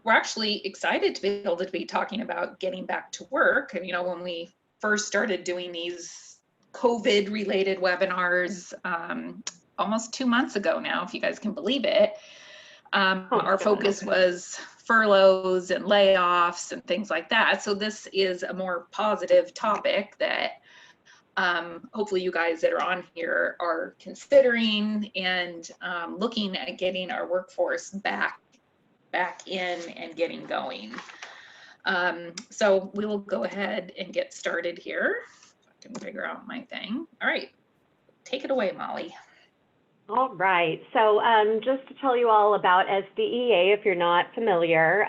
we're actually excited to be able to be talking about getting back to work. And, you know, when we first started doing these COVID related webinars, almost 2 months ago now, if you guys can believe it, our focus was furloughs and layoffs and things like that. So this is a more positive topic that hopefully you guys that are on here are considering and looking at getting our workforce back in and getting going. So we will go ahead and get started here. If I can figure out my thing. All right, take it away, Molly. All right, so just to tell you all about SDEA, if you're not familiar,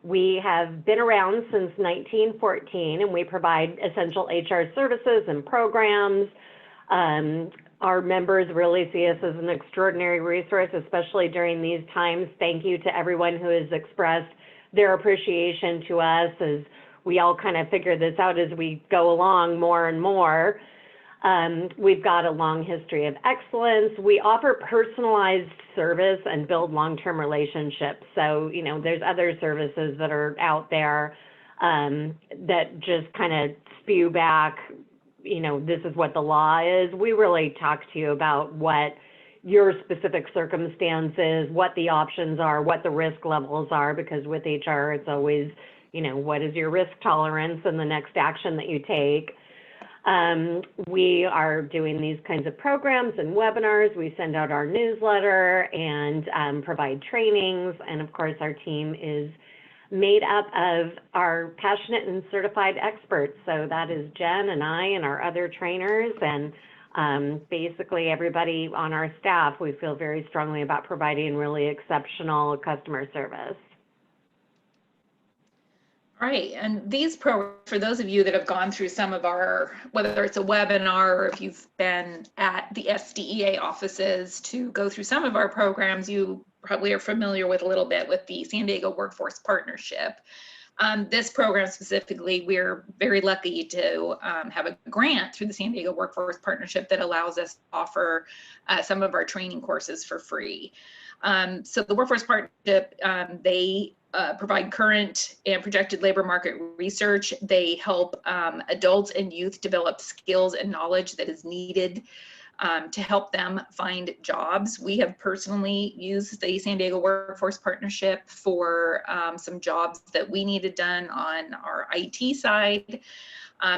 we have been around since 1914, and we provide essential HR services and programs. Our members really see us as an extraordinary resource, especially during these times. Thank you to everyone who has expressed their appreciation to us as we all kind of figure this out as we go along more and more. We've got a long history of excellence. We offer personalized service and build long-term relationships. So, you know, there's other services that are out there that just kind of spew back, you know, this is what the law is. We really talk to you about what your specific circumstances, what the options are, what the risk levels are, because with HR, it's always, you know, what is your risk tolerance and the next action that you take. We are doing these kinds of programs and webinars. We send out our newsletter and provide trainings. And of course, our team is made up of our passionate and certified experts. So that is Jen and I and our other trainers, and basically everybody on our staff. We feel very strongly about providing really exceptional customer service. Right, and these programs, for those of you that have gone through some of our, whether it's a webinar or if you've been at the SDEA offices to go through some of our programs, you probably are familiar with a little bit with the San Diego Workforce Partnership. This program specifically, we're very lucky to have a grant through the San Diego Workforce Partnership that allows us to offer some of our training courses for free. So the Workforce Partnership, they provide current and projected labor market research. They help adults and youth develop skills and knowledge that is needed to help them find jobs. We have personally used the San Diego Workforce Partnership for some jobs that we needed done on our IT side.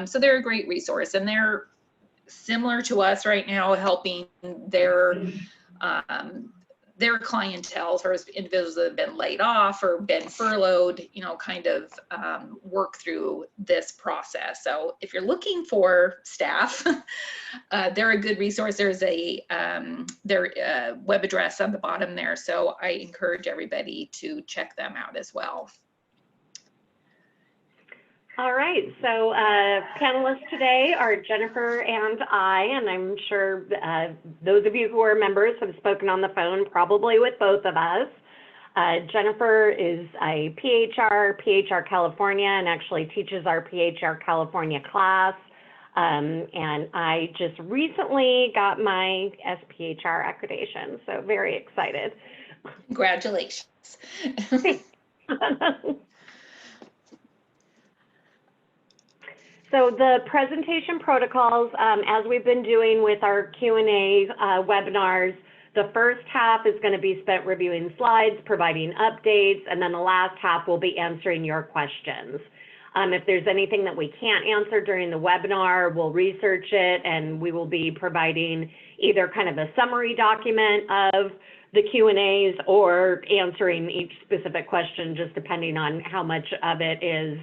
So they're a great resource, and they're similar to us right now, helping their clientele, for individuals that have been laid off or been furloughed, you know, kind of work through this process. So if you're looking for staff, they're a good resource. There's their web address on the bottom there. So I encourage everybody to check them out as well. All right, so panelists today are Jennifer and I, and I'm sure those of you who are members have spoken on the phone, probably with both of us. Jennifer is a PHR California, and actually teaches our PHR California class. And I just recently got my SPHR accreditation, so very excited. Congratulations. So the presentation protocols, as we've been doing with our Q&A webinars, the first half is going to be spent reviewing slides, providing updates, and then the last half will be answering your questions. If there's anything that we can't answer during the webinar, we'll research it, and we will be providing either kind of a summary document of the Q&As or answering each specific question, just depending on how much of it is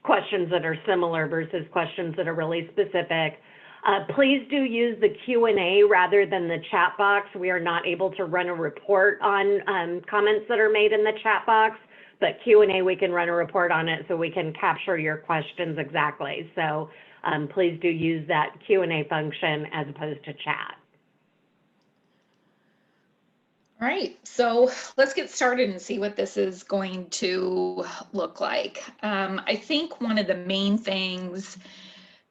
questions that are similar versus questions that are really specific. Please do use the Q&A rather than the chat box. We are not able to run a report on comments that are made in the chat box, but Q&A, we can run a report on it so we can capture your questions exactly. So please do use that Q&A function as opposed to chat. All right, so let's get started and see what this is going to look like. I think one of the main things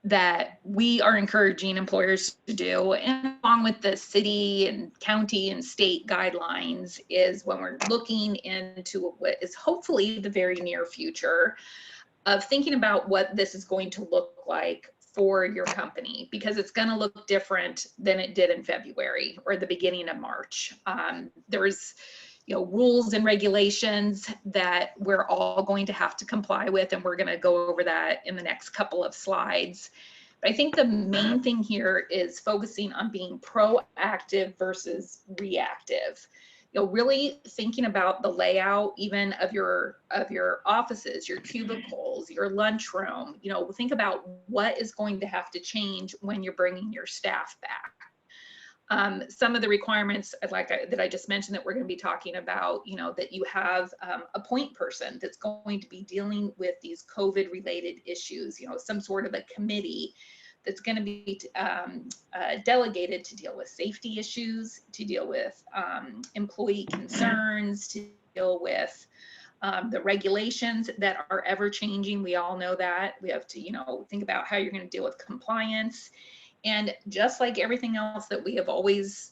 that we are encouraging employers to do, and along with the city and county and state guidelines, is when we're looking into what is hopefully the very near future of thinking about what this is going to look like for your company, because it's going to look different than it did in February or the beginning of March. There's rules and regulations that we're all going to have to comply with, and we're going to go over that in the next couple of slides. But I think the main thing here is focusing on being proactive versus reactive. Really thinking about the layout even of your offices, your cubicles, your lunchroom. Think about what is going to have to change when you're bringing your staff back. Some of the requirements that I just mentioned that we're going to be talking about, that you have a point person that's going to be dealing with these COVID related issues, some sort of a committee that's going to be delegated to deal with safety issues, to deal with employee concerns, to deal with the regulations that are ever changing. We all know that. We have to, think about how you're going to deal with compliance. And just like everything else that we have always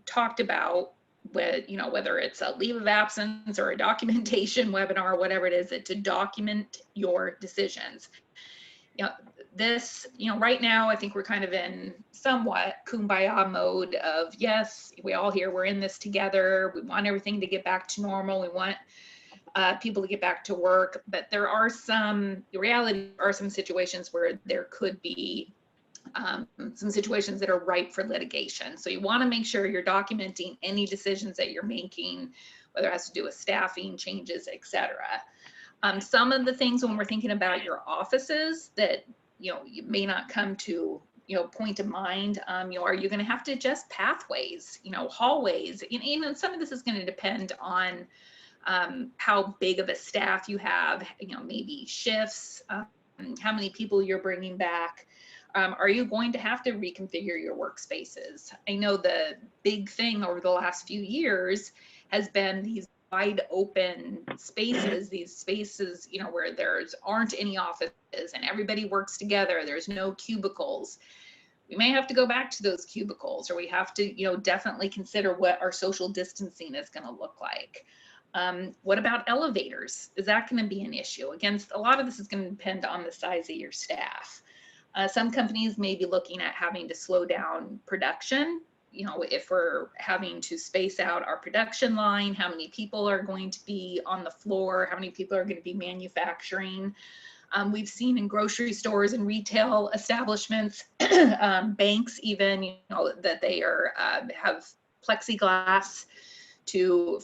talked about, whether it's a leave of absence or a documentation webinar, whatever it is, to document your decisions. Right now, I think we're kind of in somewhat kumbaya mode of, yes, we all here, we're in this together. We want everything to get back to normal. We want people to get back to work. But there are some situations where there could be some situations that are ripe for litigation. So you want to make sure you're documenting any decisions that you're making, whether it has to do with staffing changes, etc. Some of the things when we're thinking about your offices that you may not come to point of mind, are you going to have to adjust pathways, hallways? Even some of this is going to depend on how big of a staff you have, maybe shifts, how many people you're bringing back. Are you going to have to reconfigure your workspaces? I know the big thing over the last few years has been these wide open spaces, these spaces, where aren't any offices and everybody works together. There's no cubicles. We may have to go back to those cubicles, or we have to, definitely consider what our social distancing is going to look like. What about elevators? Is that going to be an issue? Again, a lot of this is going to depend on the size of your staff. Some companies may be looking at having to slow down production. If we're having to space out our production line, how many people are going to be on the floor, how many people are going to be manufacturing. We've seen in grocery stores and retail establishments, banks even, that they have plexiglass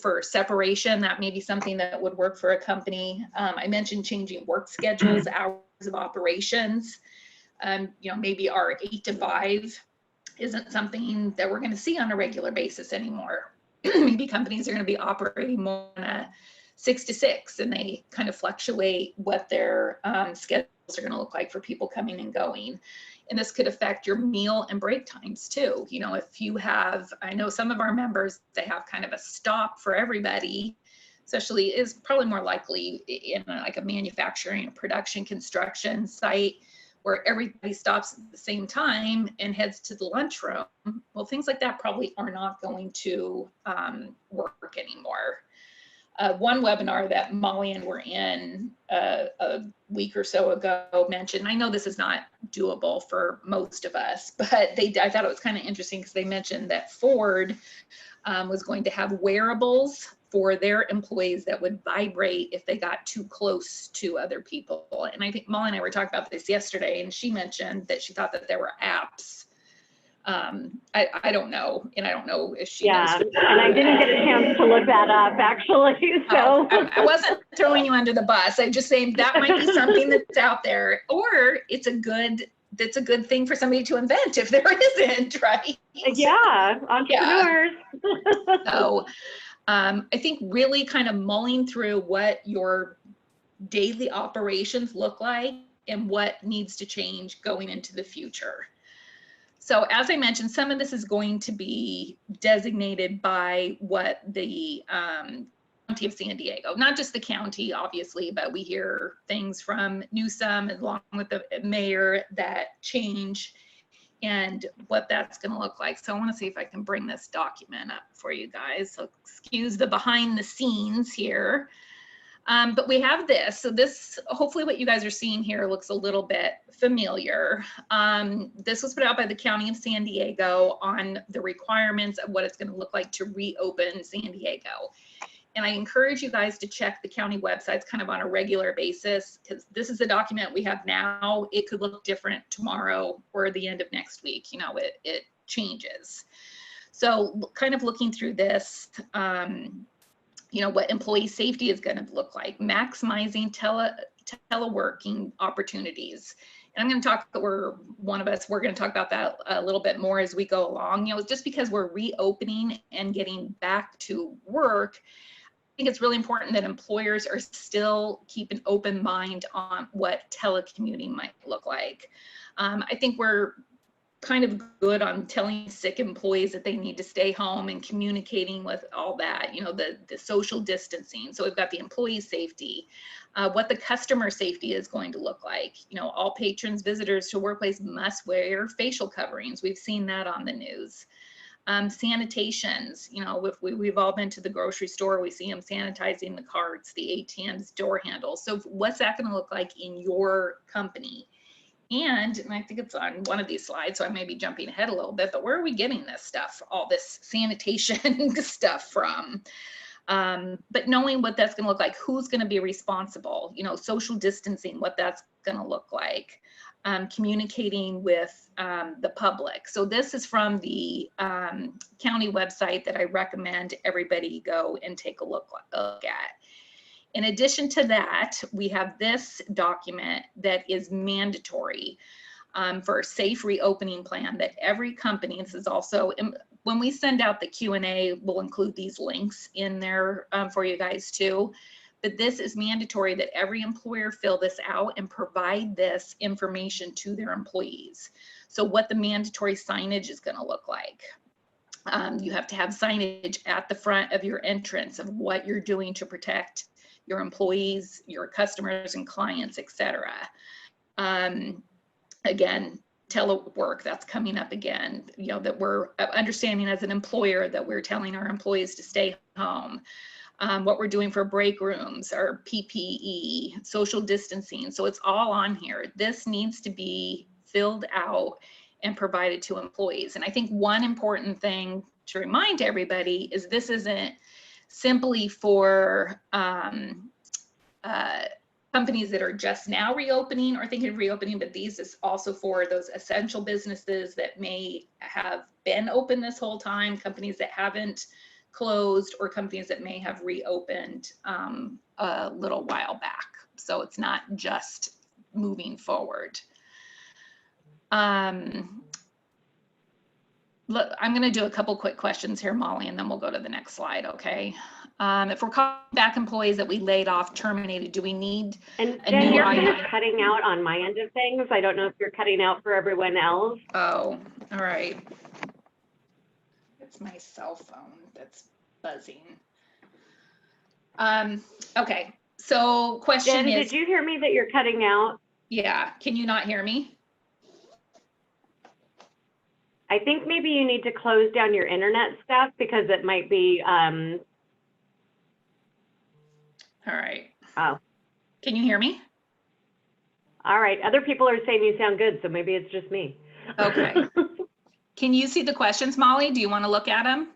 for separation. That may be something that would work for a company. I mentioned changing work schedules, hours of operations. Maybe our 8 to 5 isn't something that we're going to see on a regular basis anymore. Maybe companies are going to be operating more on a 6 to 6, and they kind of fluctuate what their schedules are going to look like for people coming and going. And this could affect your meal and break times too. If you have, I know some of our members, they have kind of a stop for everybody, especially is probably more likely in like a manufacturing, production, construction site, where everybody stops at the same time and heads to the lunchroom. Well, things like that probably are not going to work anymore. One webinar that Molly and were in a week or so ago mentioned, I know this is not doable for most of us, but I thought it was kind of interesting because they mentioned that Ford was going to have wearables for their employees that would vibrate if they got too close to other people. And I think Molly and I were talking about this yesterday, and she mentioned that she thought that there were apps. I don't know, and I don't know if she knows. And I didn't get a chance to look that up, actually. So I wasn't throwing you under the bus. I'm just saying that might be something that's out there, or it's a good thing for somebody to invent if there isn't, right? Yeah, entrepreneurs. Yeah. So I think really kind of mulling through what your daily operations look like and what needs to change going into the future. So as I mentioned, some of this is going to be designated by what the County of San Diego, not just the county, obviously, but we hear things from Newsom along with the mayor that change and what that's going to look like. So I want to see if I can bring this document up for you guys. So excuse the behind the scenes here. But we have this. So this, hopefully what you guys are seeing here looks a little bit familiar. This was put out by the County of San Diego on the requirements of what it's going to look like to reopen San Diego. And I encourage you guys to check the county websites kind of on a regular basis, because this is the document we have now. It could look different tomorrow or the end of next week. You know, it changes. So kind of looking through this, you know, what employee safety is going to look like, maximizing teleworking opportunities. And I'm going to talk, we're going to talk about that a little bit more as we go along. You know, just because we're reopening and getting back to work, I think it's really important that employers are still keep an open mind on what telecommuting might look like. I think we're kind of good on telling sick employees that they need to stay home and communicating with all that, you know, the social distancing. So we've got the employee safety, what the customer safety is going to look like. You know, all patrons, visitors to workplace must wear facial coverings. We've seen that on the news. Sanitations, you know, if we've all been to the grocery store, we see them sanitizing the carts, the ATMs, door handles. So what's that going to look like in your company? And I think it's on one of these slides, so I may be jumping ahead a little bit, but where are we getting this stuff, all this sanitation stuff from? But knowing what that's going to look like, who's going to be responsible, you know, social distancing, what that's going to look like, communicating with the public. So this is from the county website that I recommend everybody go and take a look at. In addition to that, we have this document that is mandatory for a safe reopening plan that every company, this is also, when we send out the Q&A, we'll include these links in there for you guys too. But this is mandatory that every employer fill this out and provide this information to their employees. So what the mandatory signage is going to look like. You have to have signage at the front of your entrance of what you're doing to protect your employees, your customers and clients, etc. Again, telework, that's coming up again, you know, that we're understanding as an employer that we're telling our employees to stay home. What we're doing for break rooms, our PPE, social distancing. So it's all on here. This needs to be filled out and provided to employees. And I think one important thing to remind everybody is this isn't simply for companies that are just now reopening or thinking of reopening, but these is also for those essential businesses that may have been open this whole time, companies that haven't closed, or companies that may have reopened a little while back. So it's not just moving forward. Look, I'm going to do a couple quick questions here, Molly, and then we'll go to the next slide, okay? If we're calling back employees that we laid off, terminated, do we need and a Jen, new you're kind I-9? of cutting out on my end of things. I don't know if you're cutting out for everyone else. Oh, all right. It's my cell phone that's buzzing. Okay, so question Jen, is, did you hear me that you're cutting out? yeah, can you not hear me? I think maybe you need to close down your internet stuff because it might be, All right. oh, Can you hear me? all right. Other people are saying you sound good, so maybe it's just me. Okay. Can you see the questions, Molly? Do you want to look at them?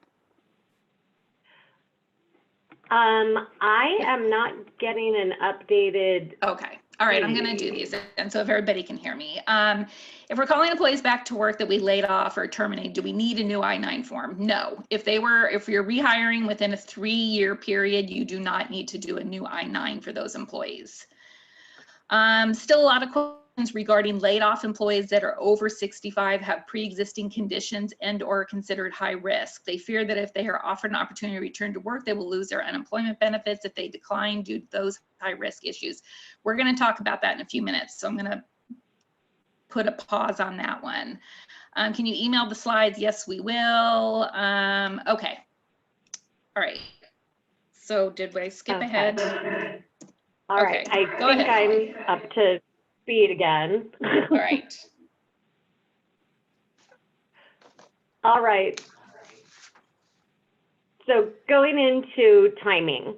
I am not getting an updated. Okay. All right, I'm going to do these, and so if everybody can hear me. If we're calling employees back to work that we laid off or terminated, do we need a new I-9 form? No. If you're rehiring within a 3-year period, you do not need to do a new I-9 for those employees. Still a lot of questions regarding laid off employees that are over 65, have pre-existing conditions and or considered high risk. They fear that if they are offered an opportunity to return to work, they will lose their unemployment benefits if they decline due to those high risk issues. We're going to talk about that in a few minutes, so I'm going to put a pause on that one. Can you email the slides? Yes, we will. Okay. All right. So did I skip Okay. ahead? All right, Okay, I go think ahead, I'm Molly. up to speed again. All right. All right. So going into timing.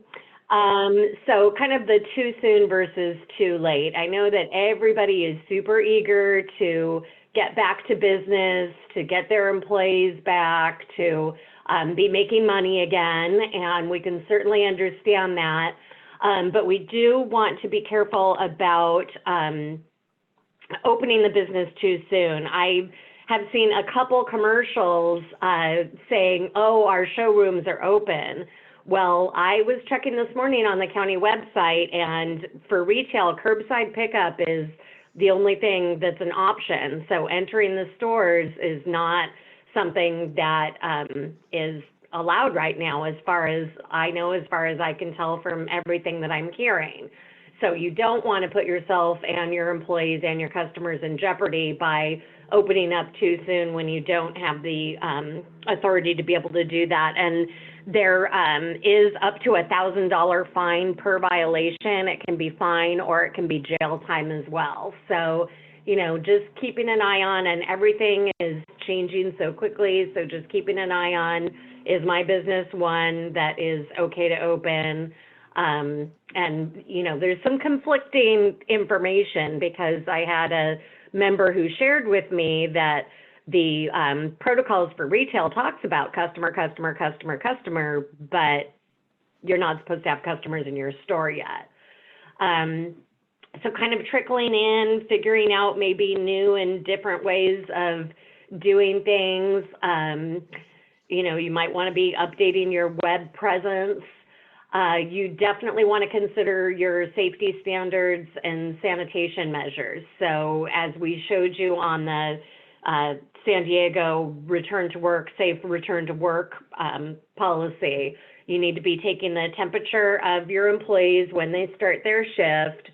So kind of the too soon versus too late. I know that everybody is super eager to get back to business, to get their employees back, to be making money again, and we can certainly understand that. But we do want to be careful about opening the business too soon. I have seen a couple commercials saying, oh, our showrooms are open. Well, I was checking this morning on the county website, and for retail, curbside pickup is the only thing that's an option. So entering the stores is not something that is allowed right now, as far as I know, as far as I can tell from everything that I'm hearing. So you don't want to put yourself and your employees and your customers in jeopardy by opening up too soon when you don't have the authority to be able to do that. And there is up to $1,000 fine per violation. It can be fine or it can be jail time as well. So, you know, just keeping an eye on, and everything is changing so quickly. So just keeping an eye on, is my business one that is okay to open? And, you know, there's some conflicting information, because I had a member who shared with me that the protocols for retail talks about customer, customer, customer, customer, but you're not supposed to have customers in your store yet. So kind of trickling in, figuring out maybe new and different ways of doing things. You know, you might want to be updating your web presence. You definitely want to consider your safety standards and sanitation measures. So as we showed you on the San Diego return to work, safe return to work policy, you need to be taking the temperature of your employees when they start their shift.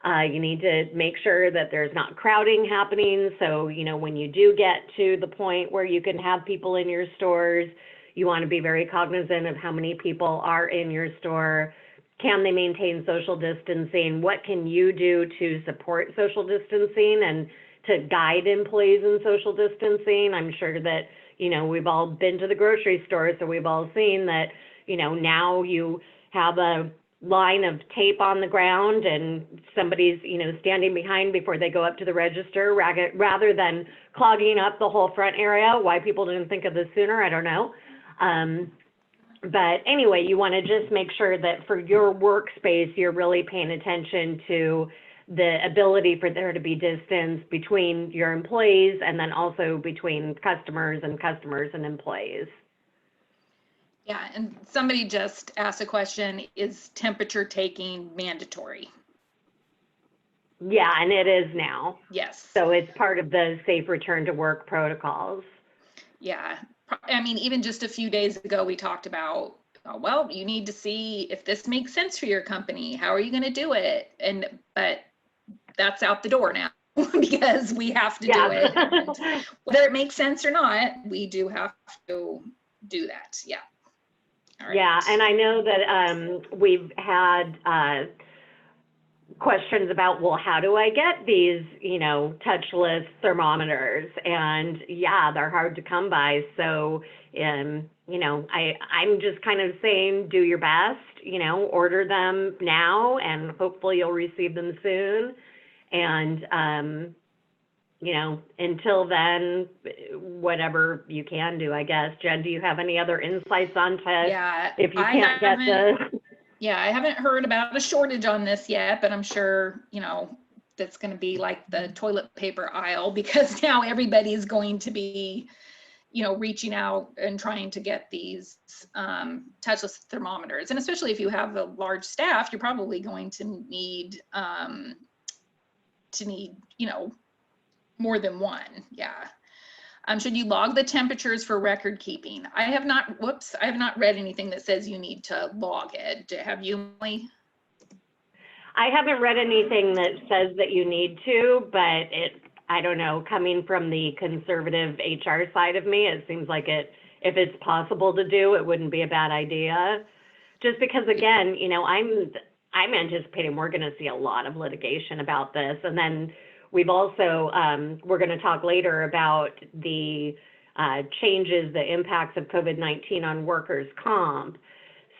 You need to make sure that there's not crowding happening. So, you know, when you do get to the point where you can have people in your stores, you want to be very cognizant of how many people are in your store. Can they maintain social distancing? What can you do to support social distancing and to guide employees in social distancing? I'm sure that, you know, we've all been to the grocery store, so we've all seen that, you know, now you have a line of tape on the ground and somebody's, you know, standing behind before they go up to the register, rather than clogging up the whole front area. Why people didn't think of this sooner, I don't know. But anyway, you want to just make sure that for your workspace, you're really paying attention to the ability for there to be distance between your employees, and then also between customers and employees. Yeah, and somebody just asked a question, is temperature taking mandatory? Yeah, and it is now. Yes. So it's part of the safe return to work protocols. Yeah, I mean, even just a few days ago, we talked about, well, you need to see if this makes sense for your company. How are you going to do it? But that's out the door now because we have to do it. And whether it makes sense or not, we do have to do that. Yeah. All right. Yeah, and I know that we've had questions about, well, how do I get these, you know, touchless thermometers? And yeah, they're hard to come by. So, you know, I'm just kind of saying, do your best, you know, order them now, and hopefully you'll receive them soon. And, you know, until then, whatever you can do, I guess. Jen, do you have any other insights on if you can't get the... Yeah, I haven't heard about a shortage on this yet, but I'm sure, you know, that's going to be like the toilet paper aisle, because now everybody's going to be, you know, reaching out and trying to get these touchless thermometers. And especially if you have a large staff, you're probably going to need, you know, more than one. Yeah. Should you log the temperatures for record keeping? I have not read anything that says you need to log it. Have you, Emily? I haven't read anything that says that you need to, but I don't know, coming from the conservative HR side of me, it seems like if it's possible to do, it wouldn't be a bad idea. just because, again, you know, I'm anticipating we're going to see a lot of litigation about this. And then we've also, we're going to talk later about the changes, the impacts of COVID-19 on workers' comp.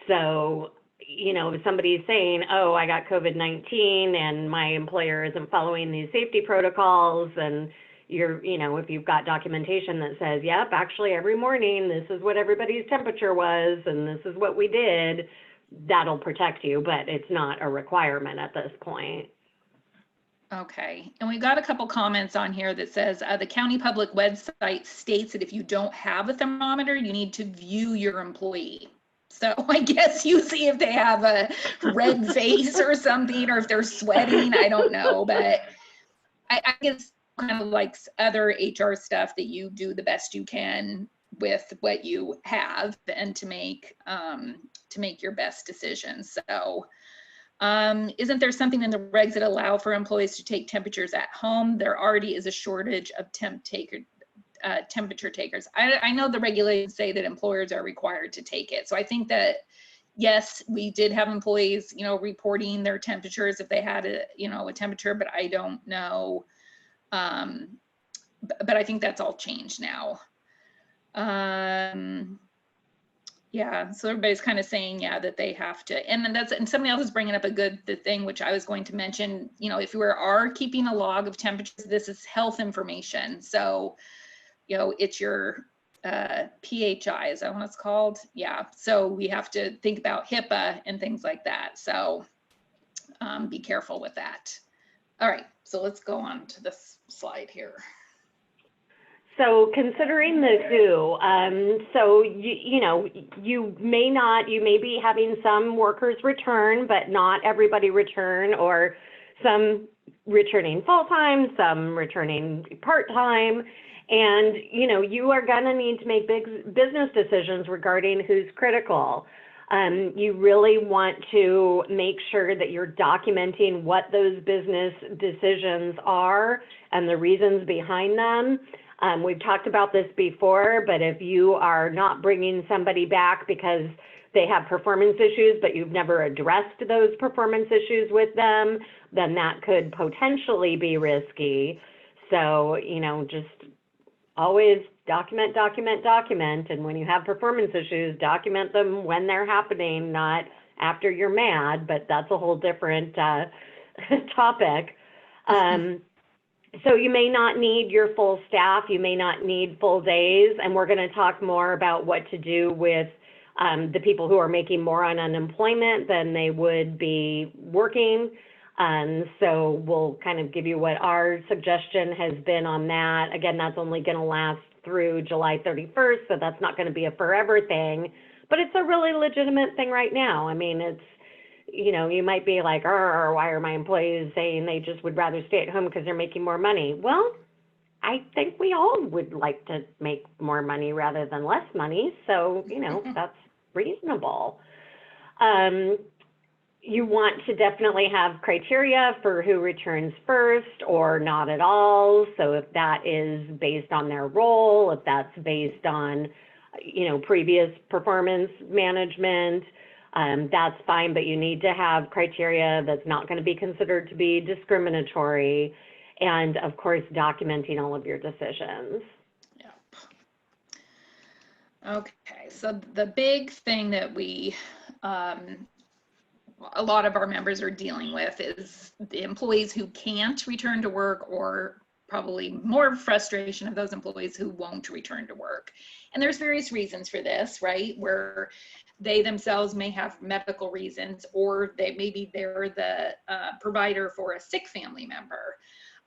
So, you know, if somebody's saying, oh, I got COVID-19 and my employer isn't following these safety protocols, and you're, you know, if you've got documentation that says, yep, actually every morning this is what everybody's temperature was and this is what we did, that'll protect you, but it's not a requirement at this point. Okay, and we've got a couple comments on here that says the county public website states that if you don't have a thermometer, you need to view your employee. So I guess you see if they have a red face or something, or if they're sweating, I don't know, but I guess kind of like other HR stuff that you do the best you can with what you have and to make your best decisions. So isn't there something in the regs that allow for employees to take temperatures at home? There already is a shortage of temperature takers. I know the regulations say that employers are required to take it. So I think that, yes, we did have employees, you know, reporting their temperatures if they had a temperature, but I don't know. But I think that's all changed now. Yeah, so everybody's kind of saying, yeah, that they have to, and somebody else is bringing up the thing, which I was going to mention, you know, if we are keeping a log of temperatures, this is health information. So, you know, it's your PHI, is that what it's called? Yeah, so we have to think about HIPAA and things like that. So be careful with that. All right, so let's go on to this slide here. So considering the WHO, so you know, you may be having some workers return, but not everybody return, or some returning full-time, some returning part-time. And, you know, you are gonna need to make big business decisions regarding who's critical. You really want to make sure that you're documenting what those business decisions are and the reasons behind them. We've talked about this before, but if you are not bringing somebody back because they have performance issues, but you've never addressed those performance issues with them, then that could potentially be risky. So, you know, just always document, document, document. And when you have performance issues, document them when they're happening, not after you're mad, but that's a whole different topic. So you may not need your full staff, you may not need full days, and we're going to talk more about what to do with the people who are making more on unemployment than they would be working. So we'll kind of give you what our suggestion has been on that. Again, that's only going to last through July 31st, so that's not going to be a forever thing, but it's a really legitimate thing right now. I mean, it's, you know, you might be like, oh, why are my employees saying they just would rather stay at home because they're making more money? Well, I think we all would like to make more money rather than less money. So, you know, that's reasonable. You want to definitely have criteria for who returns first or not at all. So if that is based on their role, if that's based on, you know, previous performance management, that's fine, but you need to have criteria that's not going to be considered to be discriminatory, and of course documenting all of your decisions. Yep. Okay, so the big thing that we a lot of our members are dealing with is the employees who can't return to work, or probably more frustration of those employees who won't return to work. And there's various reasons for this, right? Where they themselves may have medical reasons, or maybe they're the provider for a sick family member.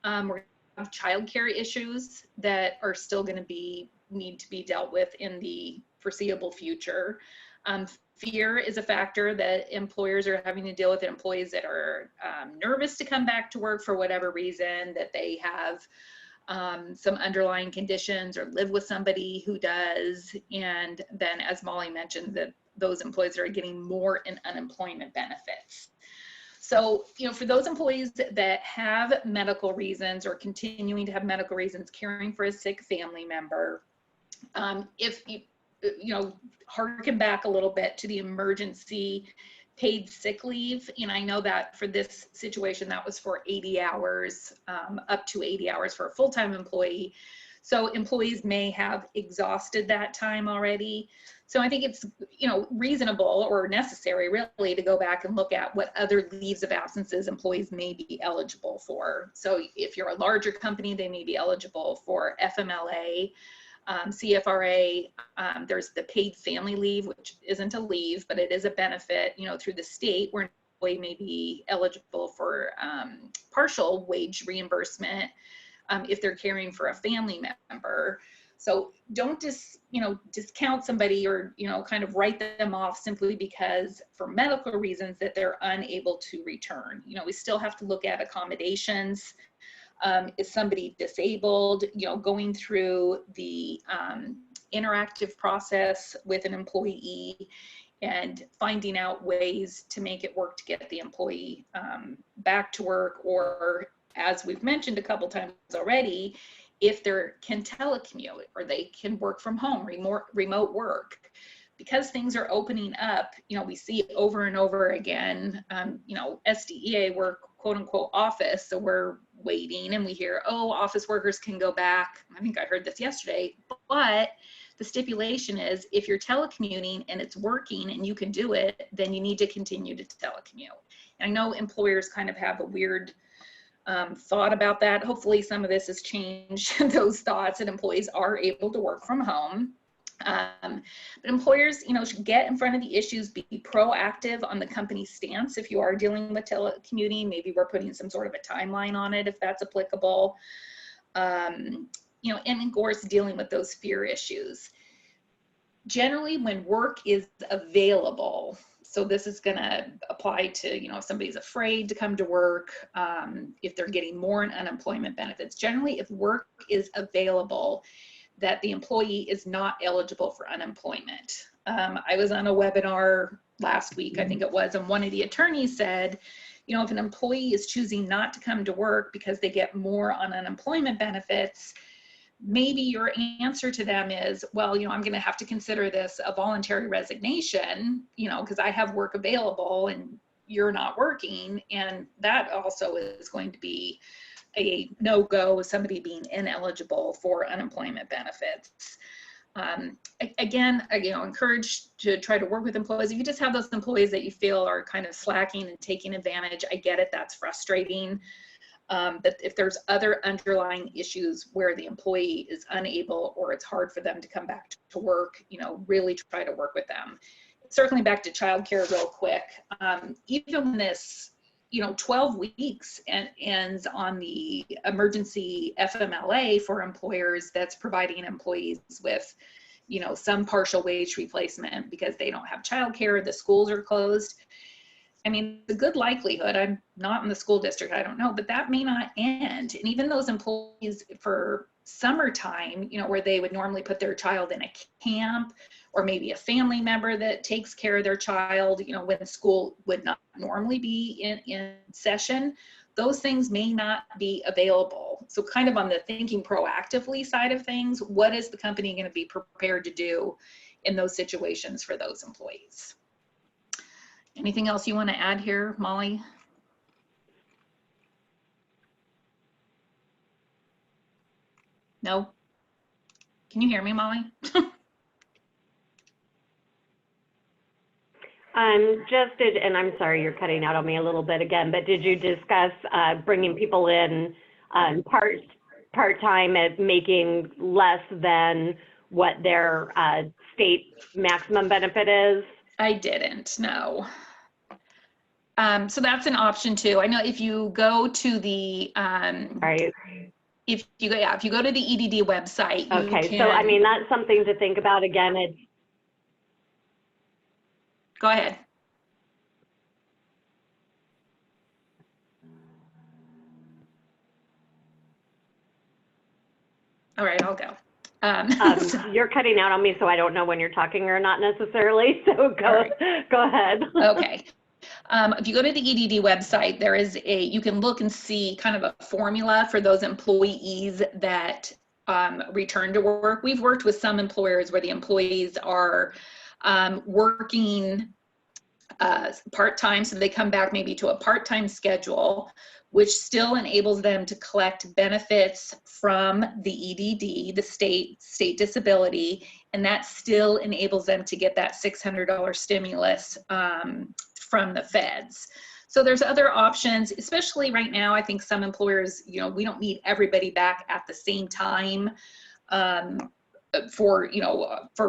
We have childcare issues that are still going to need to be dealt with in the foreseeable future. Fear is a factor that employers are having to deal with. Employees that are nervous to come back to work for whatever reason, that they have some underlying conditions or live with somebody who does. And then, as Molly mentioned, that those employees are getting more in unemployment benefits. So, you know, for those employees that have medical reasons or continuing to have medical reasons caring for a sick family member, if harken back a little bit to the emergency paid sick leave. And I know that for this situation, that was for 80 hours, up to 80 hours for a full-time employee. So employees may have exhausted that time already. So I think it's, reasonable or necessary really to go back and look at what other leaves of absences employees may be eligible for. So if you're a larger company, they may be eligible for FMLA, CFRA. There's the paid family leave, which isn't a leave, but it is a benefit, through the state, where an employee may be eligible for partial wage reimbursement if they're caring for a family member. So don't discount somebody or, kind of write them off simply because for medical reasons that they're unable to return. We still have to look at accommodations. Is somebody disabled, going through the interactive process with an employee and finding out ways to make it work to get the employee back to work, or as we've mentioned a couple times already, if they can telecommute or they can work from home, remote work. Because things are opening up, we see over and over again, SDEA work, quote unquote, office. So we're waiting and we hear, oh, office workers can go back. I think I heard this yesterday, but the stipulation is if you're telecommuting and it's working and you can do it, then you need to continue to telecommute. And I know employers kind of have a weird thought about that. Hopefully some of this has changed those thoughts and employees are able to work from home. But employers, should get in front of the issues, be proactive on the company stance. If you are dealing with telecommuting, maybe we're putting some sort of a timeline on it if that's applicable. And of course, dealing with those fear issues. Generally, when work is available, so this is going to apply to, if somebody's afraid to come to work, if they're getting more in unemployment benefits. Generally, if work is available, that the employee is not eligible for unemployment. I was on a webinar last week, I think it was, and one of the attorneys said, if an employee is choosing not to come to work because they get more on unemployment benefits, maybe your answer to them is, well, I'm going to have to consider this a voluntary resignation, because I have work available and you're not working. And that also is going to be a no-go with somebody being ineligible for unemployment benefits. Again, encourage to try to work with employees. If you just have those employees that you feel are kind of slacking and taking advantage, I get it, that's frustrating. But if there's other underlying issues where the employee is unable or it's hard for them to come back to work, really try to work with them. Circling back to childcare real quick, even when this 12 weeks and ends on the emergency FMLA for employers that's providing employees with, some partial wage replacement because they don't have childcare, the schools are closed. I mean, the good likelihood, I'm not in the school district, I don't know, but that may not end. And even those employees for summertime, where they would normally put their child in a camp, or maybe a family member that takes care of their child, when school would not normally be in session, those things may not be available. So kind of on the thinking proactively side of things, what is the company going to be prepared to do in those situations for those employees? Anything else you want to add here, Molly? No? Can you hear me, Molly? And I'm sorry, you're cutting out on me a little bit again, but did you discuss bringing people in part-time at making less than what their state maximum benefit is? I didn't, no. So that's an option too. I know if you go to the, right. If you go to the EDD website. Okay, so I mean, that's something to think about. Again, it's. Go ahead. All right, I'll go. You're cutting out on me, so I don't know when you're talking or not necessarily. So go ahead. Okay. If you go to the EDD website, you can look and see kind of a formula for those employees that return to work. We've worked with some employers where the employees are working part-time, so they come back maybe to a part-time schedule, which still enables them to collect benefits from the EDD, the state disability, and that still enables them to get that $600 stimulus from the feds. So there's other options, especially right now. I think some employers, you know, we don't need everybody back at the same time for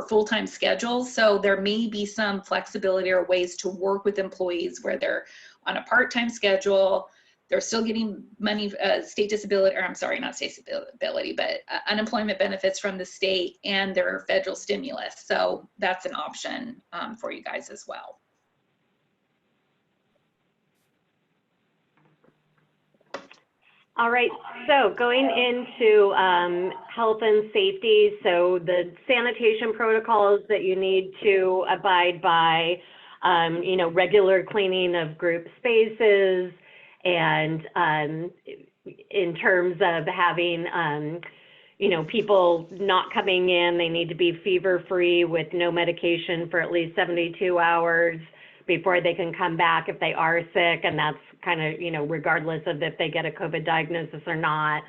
full-time schedules. So there may be some flexibility or ways to work with employees where they're on a part-time schedule, they're still getting money, state disability, or I'm sorry, not state disability, but unemployment benefits from the state and their federal stimulus. So that's an option for you guys as well. All right, so going into health and safety, so the sanitation protocols that you need to abide by, you know, regular cleaning of group spaces, and in terms of having, you know, people not coming in, they need to be fever-free with no medication for at least 72 hours before they can come back if they are sick, and that's kind of, you know, regardless of if they get a COVID diagnosis or not.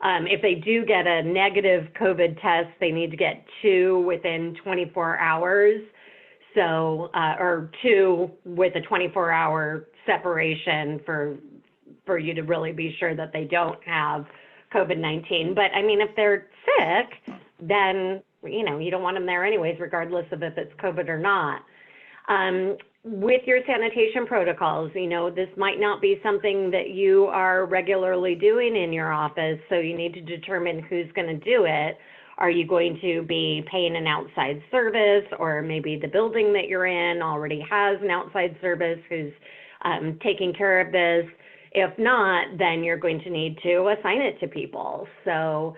If they do get a negative COVID test, they need to get 2 within 24 hours. So, or 2 with a 24-hour separation for you to really be sure that they don't have COVID-19. But I mean, if they're sick, then, you know, you don't want them there anyways, regardless of if it's COVID or not. With your sanitation protocols, you know, this might not be something that you are regularly doing in your office, so you need to determine who's going to do it. Are you going to be paying an outside service, or maybe the building that you're in already has an outside service who's taking care of this? If not, then you're going to need to assign it to people. So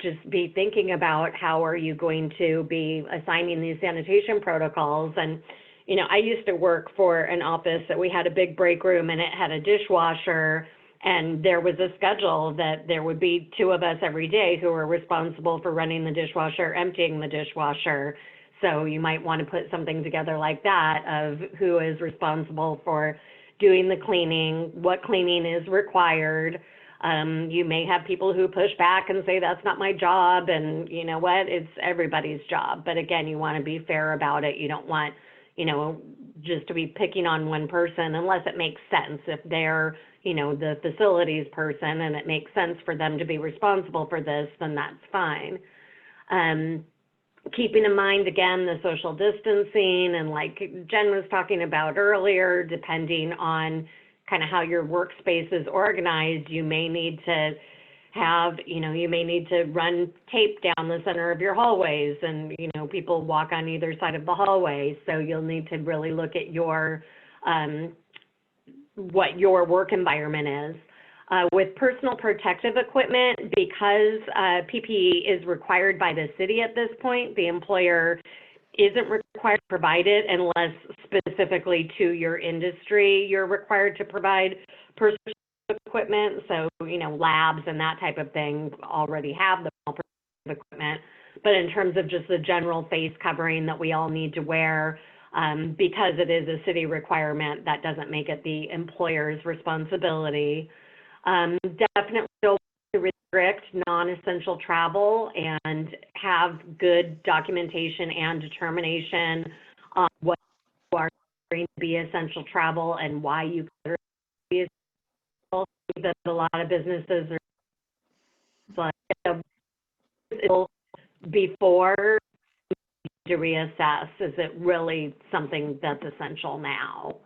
just be thinking about how are you going to be assigning these sanitation protocols. And you know, I used to work for an office that we had a big break room and it had a dishwasher, and there was a schedule that there would be 2 of us every day who were responsible for running the dishwasher, emptying the dishwasher. So you might want to put something together like that of who is responsible for doing the cleaning, what cleaning is required. You may have people who push back and say, that's not my job. And you know what, it's everybody's job. But again, you want to be fair about it. You don't want, you know, just to be picking on one person unless it makes sense. If they're, you know, the facilities person and it makes sense for them to be responsible for this, then that's fine. Keeping in mind, again, the social distancing, and like Jen was talking about earlier, depending on kind of how your workspace is organized, you may need to have, you know, you may need to run tape down the center of your hallways, and, you know, people walk on either side of the hallway. So you'll need to really look at your, what your work environment is. With personal protective equipment, because PPE is required by the city at this point, the employer isn't required to provide it unless specifically to your industry you're required to provide personal equipment. So, you know, labs and that type of thing already have the protective equipment. But in terms of just the general face covering that we all need to wear, because it is a city requirement, that doesn't make it the employer's responsibility. Definitely still restrict non-essential travel and have good documentation and determination on what you are going to be essential travel and why you consider it to be essential. That a lot of businesses are like, before to reassess, is it really something that's essential now?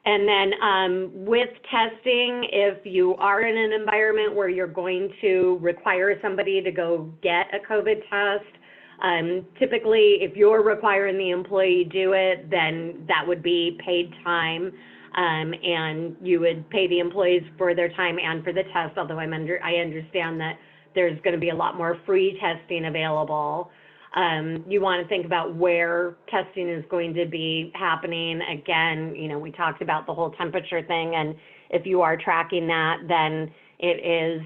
And then with testing, if you are in an environment where you're going to require somebody to go get a COVID test, typically if you're requiring the employee do it, then that would be paid time, and you would pay the employees for their time and for the test, although I understand that there's going to be a lot more free testing available. You want to think about where testing is going to be happening. Again, you know, we talked about the whole temperature thing, and if you are tracking that, then it is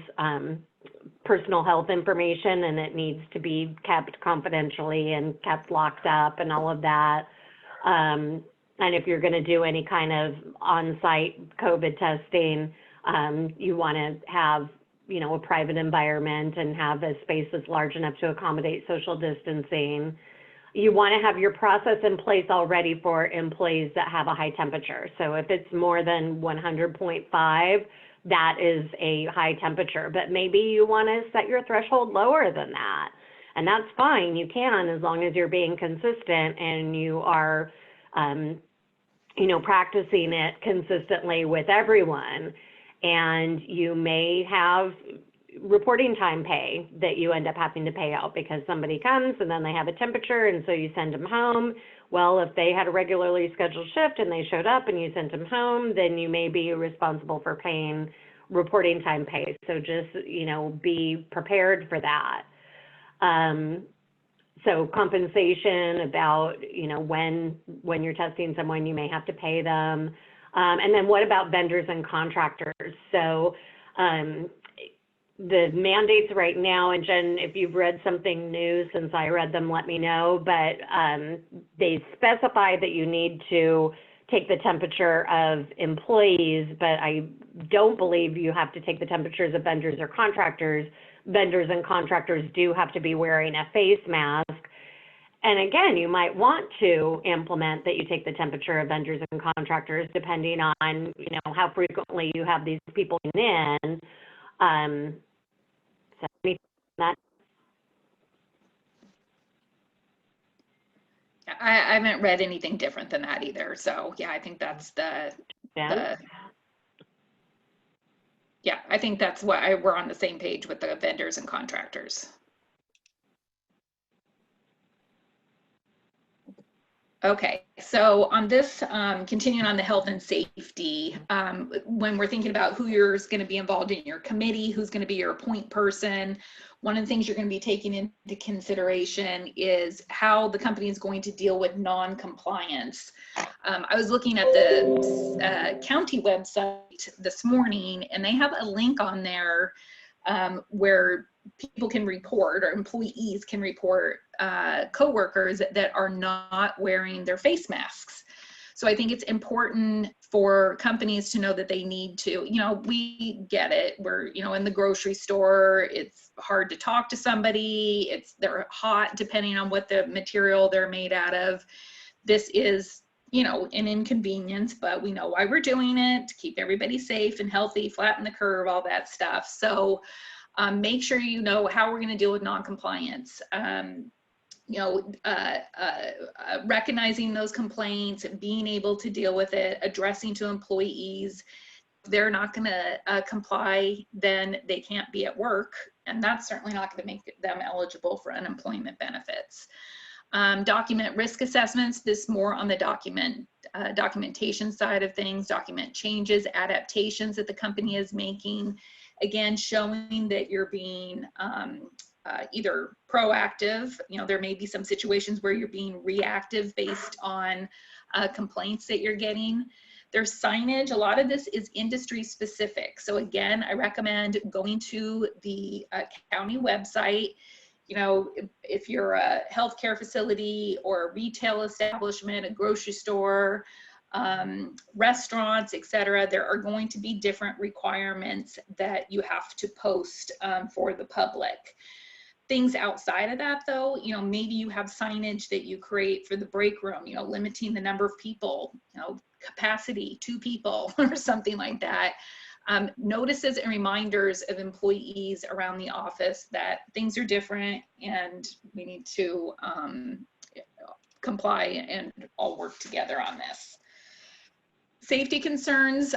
personal health information and it needs to be kept confidentially and kept locked up and all of that. And if you're going to do any kind of on-site COVID testing, you want to have, you know, a private environment and have a space that's large enough to accommodate social distancing. You want to have your process in place already for employees that have a high temperature. So if it's more than 100.5, that is a high temperature, but maybe you want to set your threshold lower than that. And that's fine, you can, as long as you're being consistent and you are, you know, practicing it consistently with everyone. And you may have reporting time pay that you end up having to pay out because somebody comes and then they have a temperature and so you send them home. Well, if they had a regularly scheduled shift and they showed up and you sent them home, then you may be responsible for paying reporting time pay. So just, you know, be prepared for that. So compensation about, you know, when you're testing someone, you may have to pay them. And then what about vendors and contractors? So the mandates right now, and Jen, if you've read something new since I read them, let me know, but they specify that you need to take the temperature of employees, but I don't believe you have to take the temperatures of vendors or contractors. Vendors and contractors do have to be wearing a face mask. And again, you might want to implement that you take the temperature of vendors and contractors depending on, you know, how frequently you have these people in. So anything on that? I haven't read anything different than that either. So yeah, I think that's yeah, I think that's what we're on the same page with the vendors and contractors. Okay, so on this, continuing on the health and safety, when we're thinking about who you're going to be involved in your committee, who's going to be your point person, one of the things you're going to be taking into consideration is how the company is going to deal with non-compliance. I was looking at the county website this morning, and they have a link on there where people can report, or employees can report coworkers that are not wearing their face masks. So I think it's important for companies to know that they need to, you know, we get it. We're, you know, in the grocery store, it's hard to talk to somebody. They're hot depending on what the material they're made out of. This is, you know, an inconvenience, but we know why we're doing it, to keep everybody safe and healthy, flatten the curve, all that stuff. So make sure you know how we're going to deal with non-compliance. You know, recognizing those complaints and being able to deal with it, addressing to employees. If they're not going to comply, then they can't be at work, and that's certainly not going to make them eligible for unemployment benefits. Document risk assessments, this more on the documentation side of things, document changes, adaptations that the company is making. Again, showing that you're being either proactive, you know, there may be some situations where you're being reactive based on complaints that you're getting. There's signage, a lot of this is industry specific. So again, I recommend going to the county website. You know, if you're a healthcare facility or a retail establishment, a grocery store, restaurants, etc., there are going to be different requirements that you have to post for the public. Things outside of that, though, you know, maybe you have signage that you create for the break room, you know, limiting the number of people, you know, capacity 2 people or something like that. Notices and reminders of employees around the office that things are different and we need to comply and all work together on this. Safety concerns,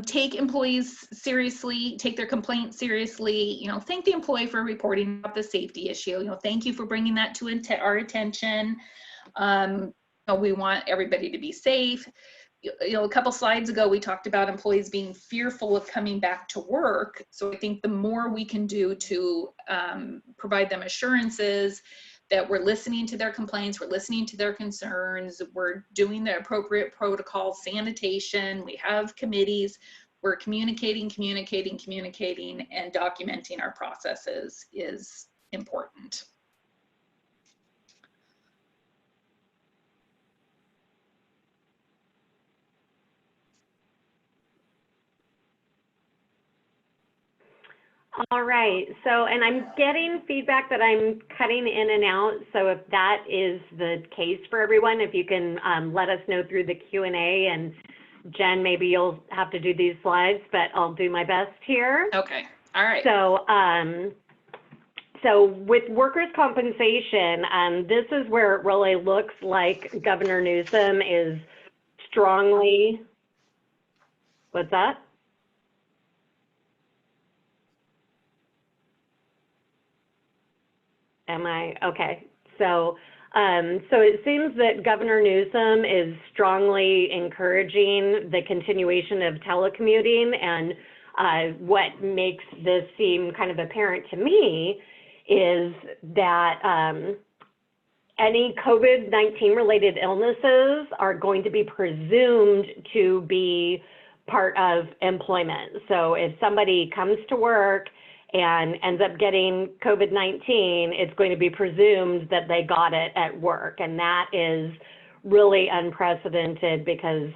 take employees seriously, take their complaints seriously, you know, thank the employee for reporting about the safety issue, you know, thank you for bringing that to our attention. You know, we want everybody to be safe. You know, a couple slides ago, we talked about employees being fearful of coming back to work. So I think the more we can do to provide them assurances that we're listening to their complaints, we're listening to their concerns, we're doing the appropriate protocol, sanitation, we have committees, we're communicating, and documenting our processes is important. All right, so, and I'm getting feedback that I'm cutting in and out, so if that is the case for everyone, if you can let us know through the Q&A, and Jen, maybe you'll have to do these slides, but I'll do my best here. Okay, all right. So with workers' compensation, this is where it really looks like Governor Newsom is strongly, what's that? Am I, okay. So it seems that Governor Newsom is strongly encouraging the continuation of telecommuting, and what makes this seem kind of apparent to me is that any COVID-19 related illnesses are going to be presumed to be part of employment. So if somebody comes to work and ends up getting COVID-19, it's going to be presumed that they got it at work. And that is really unprecedented, because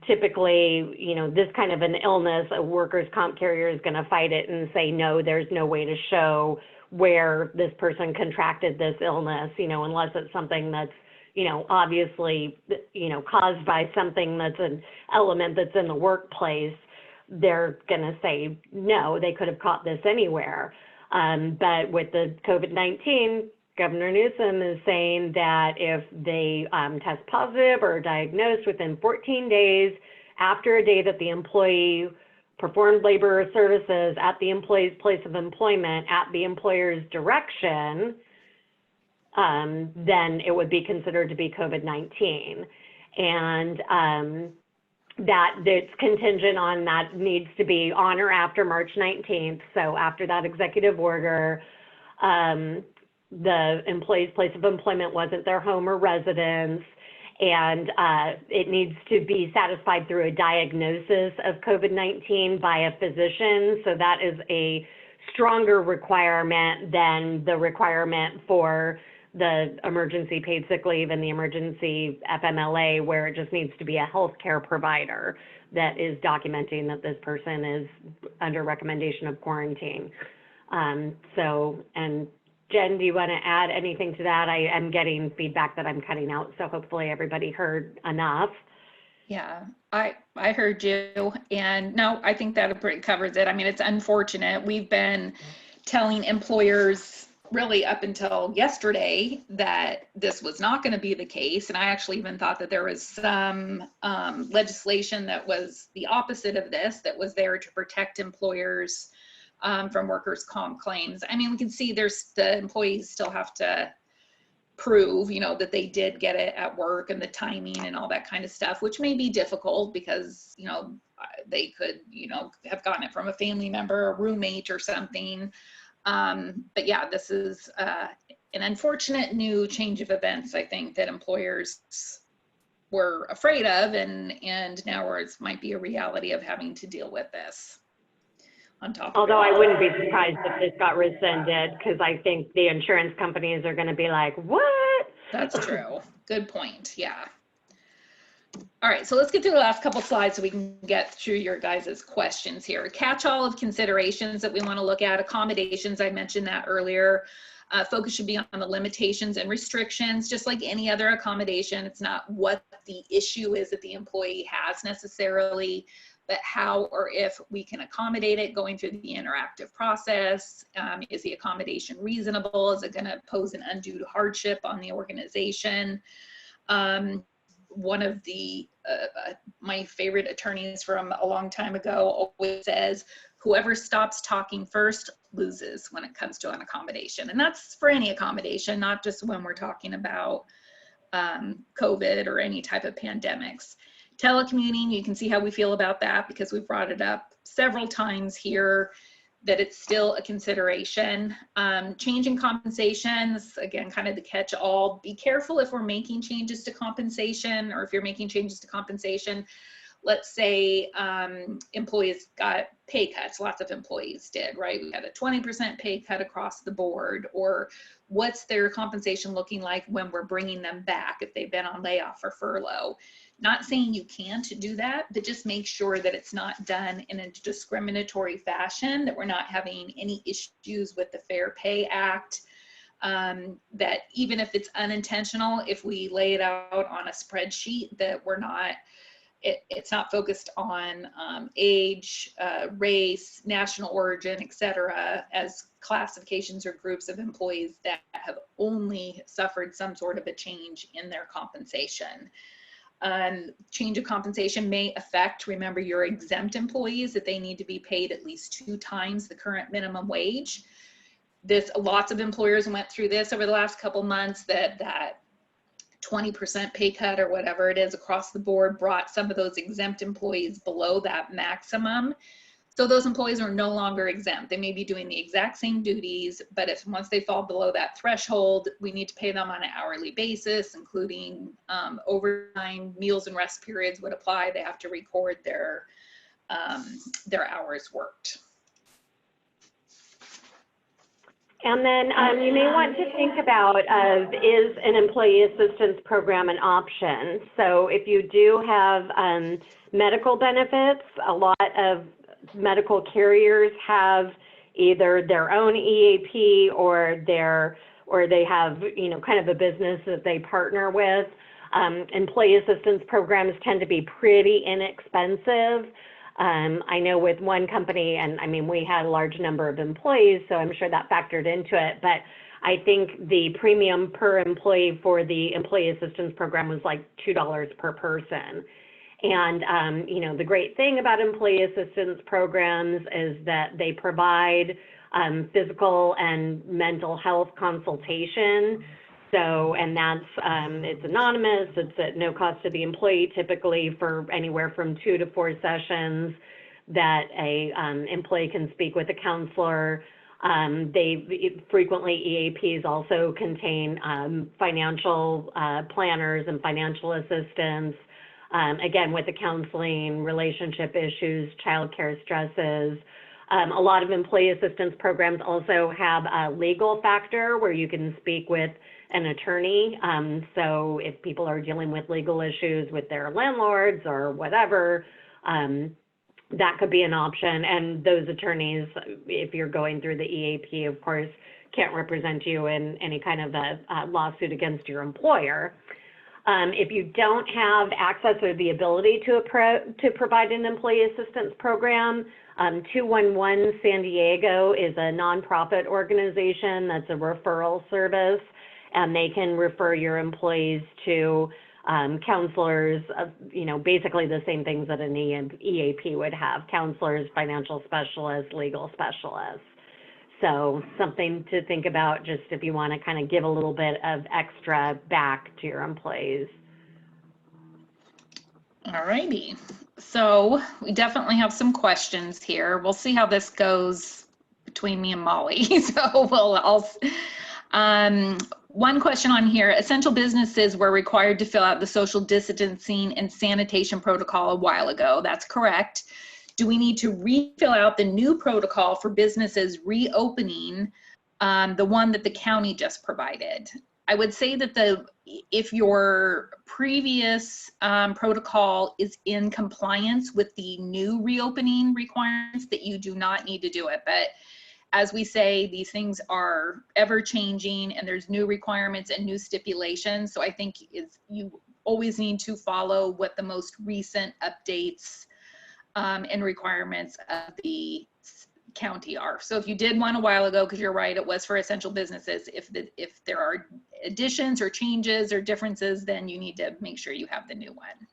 typically, you know, this kind of an illness, a workers' comp carrier is going to fight it and say, no, there's no way to show where this person contracted this illness, you know, unless it's something that's, you know, obviously, you know, caused by something that's an element that's in the workplace. They're going to say, no, they could have caught this anywhere. But with the COVID-19, Governor Newsom is saying that if they test positive or are diagnosed within 14 days after a day that the employee performed labor or services at the employee's place of employment at the employer's direction, then it would be considered to be COVID-19. And that it's contingent on that needs to be on or after March 19th. So after that executive order, the employee's place of employment wasn't their home or residence, and it needs to be satisfied through a diagnosis of COVID-19 by a physician. So that is a stronger requirement than the requirement for the emergency paid sick leave and the emergency FMLA, where it just needs to be a healthcare provider that is documenting that this person is under recommendation of quarantine. And Jen, do you want to add anything to that? I am getting feedback that I'm cutting out, so hopefully everybody heard enough. Yeah, I heard you, and no, I think that covers it. I mean, it's unfortunate. We've been telling employers really up until yesterday that this was not going to be the case. And I actually even thought that there was some legislation that was the opposite of this, that was there to protect employers from workers' comp claims. I mean, we can see there's the employees still have to prove, you know, that they did get it at work, and the timing and all that kind of stuff, which may be difficult because, you know, they could, you know, have gotten it from a family member, a roommate or something. But yeah, this is an unfortunate new change of events, I think, that employers were afraid of, and now it might be a reality of having to deal with this on top of it. Although I wouldn't be surprised if this got rescinded, because I think the insurance companies are going to be like, what? That's true. Good point. Yeah. All right, so let's get through the last couple slides so we can get through your guys' questions here. Catch-all of considerations that we want to look at. Accommodations, I mentioned that earlier. Focus should be on the limitations and restrictions, just like any other accommodation. It's not what the issue is that the employee has necessarily, but how or if we can accommodate it going through the interactive process. Is the accommodation reasonable? Is it going to pose an undue hardship on the organization? One of the my favorite attorneys from a long time ago always says, whoever stops talking first loses when it comes to an accommodation. And that's for any accommodation, not just when we're talking about COVID or any type of pandemics. Telecommuting, you can see how we feel about that, because we've brought it up several times here, that it's still a consideration. Changing compensations, again, kind of the catch-all. Be careful if we're making changes to compensation, or if you're making changes to compensation, let's say employees got pay cuts, lots of employees did, right? We had a 20% pay cut across the board, or what's their compensation looking like when we're bringing them back if they've been on layoff or furlough. Not saying you can't do that, but just make sure that it's not done in a discriminatory fashion, that we're not having any issues with the Fair Pay Act, that even if it's unintentional, if we lay it out on a spreadsheet, that we're not, it's not focused on age, race, national origin, et cetera, as classifications or groups of employees that have only suffered some sort of a change in their compensation. Change of compensation may affect, remember, your exempt employees, that they need to be paid at least 2 times the current minimum wage. Lots of employers went through this over the last couple months, that 20% pay cut or whatever it is across the board brought some of those exempt employees below that maximum. So those employees are no longer exempt. They may be doing the exact same duties, but if once they fall below that threshold, we need to pay them on an hourly basis, including overtime, meals and rest periods would apply. They have to record their hours worked. And then you may want to think about, is an employee assistance program an option? So if you do have medical benefits, a lot of medical carriers have either their own EAP or they have, you know, kind of a business that they partner with. Employee assistance programs tend to be pretty inexpensive. I know with one company, and I mean, we had a large number of employees, so I'm sure that factored into it, but I think the premium per employee for the employee assistance program was like $2 per person. And, you know, the great thing about employee assistance programs is that they provide physical and mental health consultation. So, and that's, it's anonymous, it's at no cost to the employee, typically for anywhere from 2 to 4 sessions that a employee can speak with a counselor. Frequently EAPs also contain financial planners and financial assistance, again, with the counseling, relationship issues, childcare stresses. A lot of employee assistance programs also have a legal factor where you can speak with an attorney. So if people are dealing with legal issues with their landlords or whatever, that could be an option. And those attorneys, if you're going through the EAP, of course, can't represent you in any kind of a lawsuit against your employer. If you don't have access or the ability to provide an employee assistance program, 211 San Diego is a nonprofit organization that's a referral service, and they can refer your employees to counselors, you know, basically the same things that an EAP would have: counselors, financial specialists, legal specialists. So something to think about, just if you want to kind of give a little bit of extra back to your employees. All righty. So we definitely have some questions here. We'll see how this goes between me and Molly. So one question on here: essential businesses were required to fill out the social distancing and sanitation protocol a while ago. That's correct. Do we need to refill out the new protocol for businesses reopening, the one that the county just provided? I would say that if your previous protocol is in compliance with the new reopening requirements, that you do not need to do it. But as we say, these things are ever changing and there's new requirements and new stipulations. So I think you always need to follow what the most recent updates and requirements of the county are. So if you did one a while ago, because you're right, it was for essential businesses, if there are additions or changes or differences, then you need to make sure you have the new one.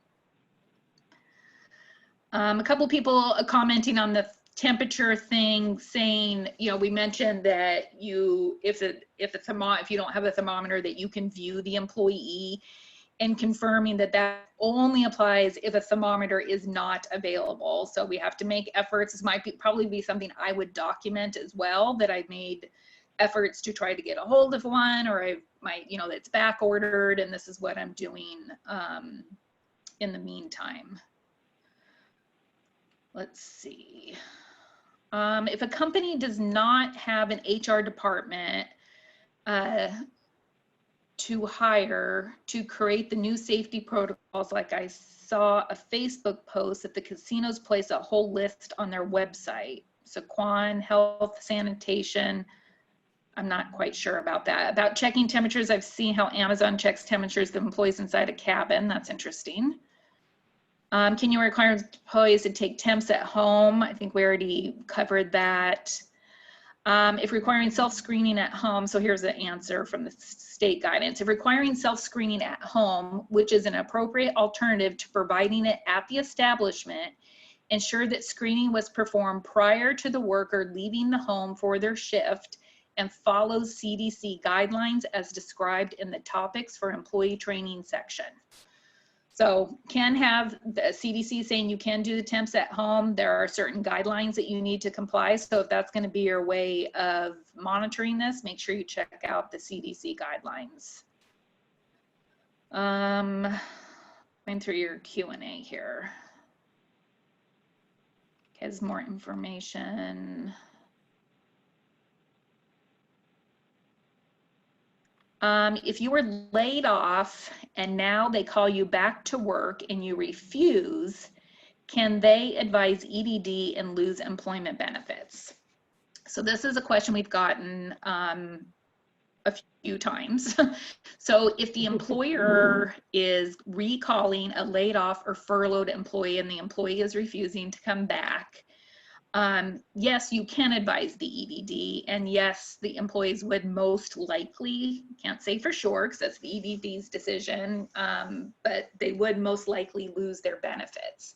A couple people commenting on the temperature thing, saying, you know, we mentioned that if you don't have a thermometer, that you can view the employee, and confirming that that only applies if a thermometer is not available. So we have to make efforts. This might probably be something I would document as well, that I've made efforts to try to get a hold of one, or I might, you know, that's back ordered, and this is what I'm doing in the meantime. let's see. If a company does not have an HR department to hire to create the new safety protocols, like I saw a Facebook post that the casinos place a whole list on their website. So Quan, health, sanitation, I'm not quite sure about that. About checking temperatures, I've seen how Amazon checks temperatures of employees inside a cabin. That's interesting. Can you require employees to take temps at home? I think we already covered that. If requiring self-screening at home, so here's the answer from the state guidance. If requiring self-screening at home, which is an appropriate alternative to providing it at the establishment, ensure that screening was performed prior to the worker leaving the home for their shift and follows CDC guidelines as described in the topics for employee training section. So can have the CDC saying you can do the temps at home. There are certain guidelines that you need to comply. So if that's going to be your way of monitoring this, make sure you check out the CDC guidelines. Going through your Q&A here. Has more information. If you were laid off and now they call you back to work and you refuse, can they advise EDD and lose employment benefits? So this is a question we've gotten a few times. So if the employer is recalling a laid off or furloughed employee and the employee is refusing to come back, yes, you can advise the EDD, and yes, the employees would most likely, can't say for sure because that's the EDD's decision, but they would most likely lose their benefits.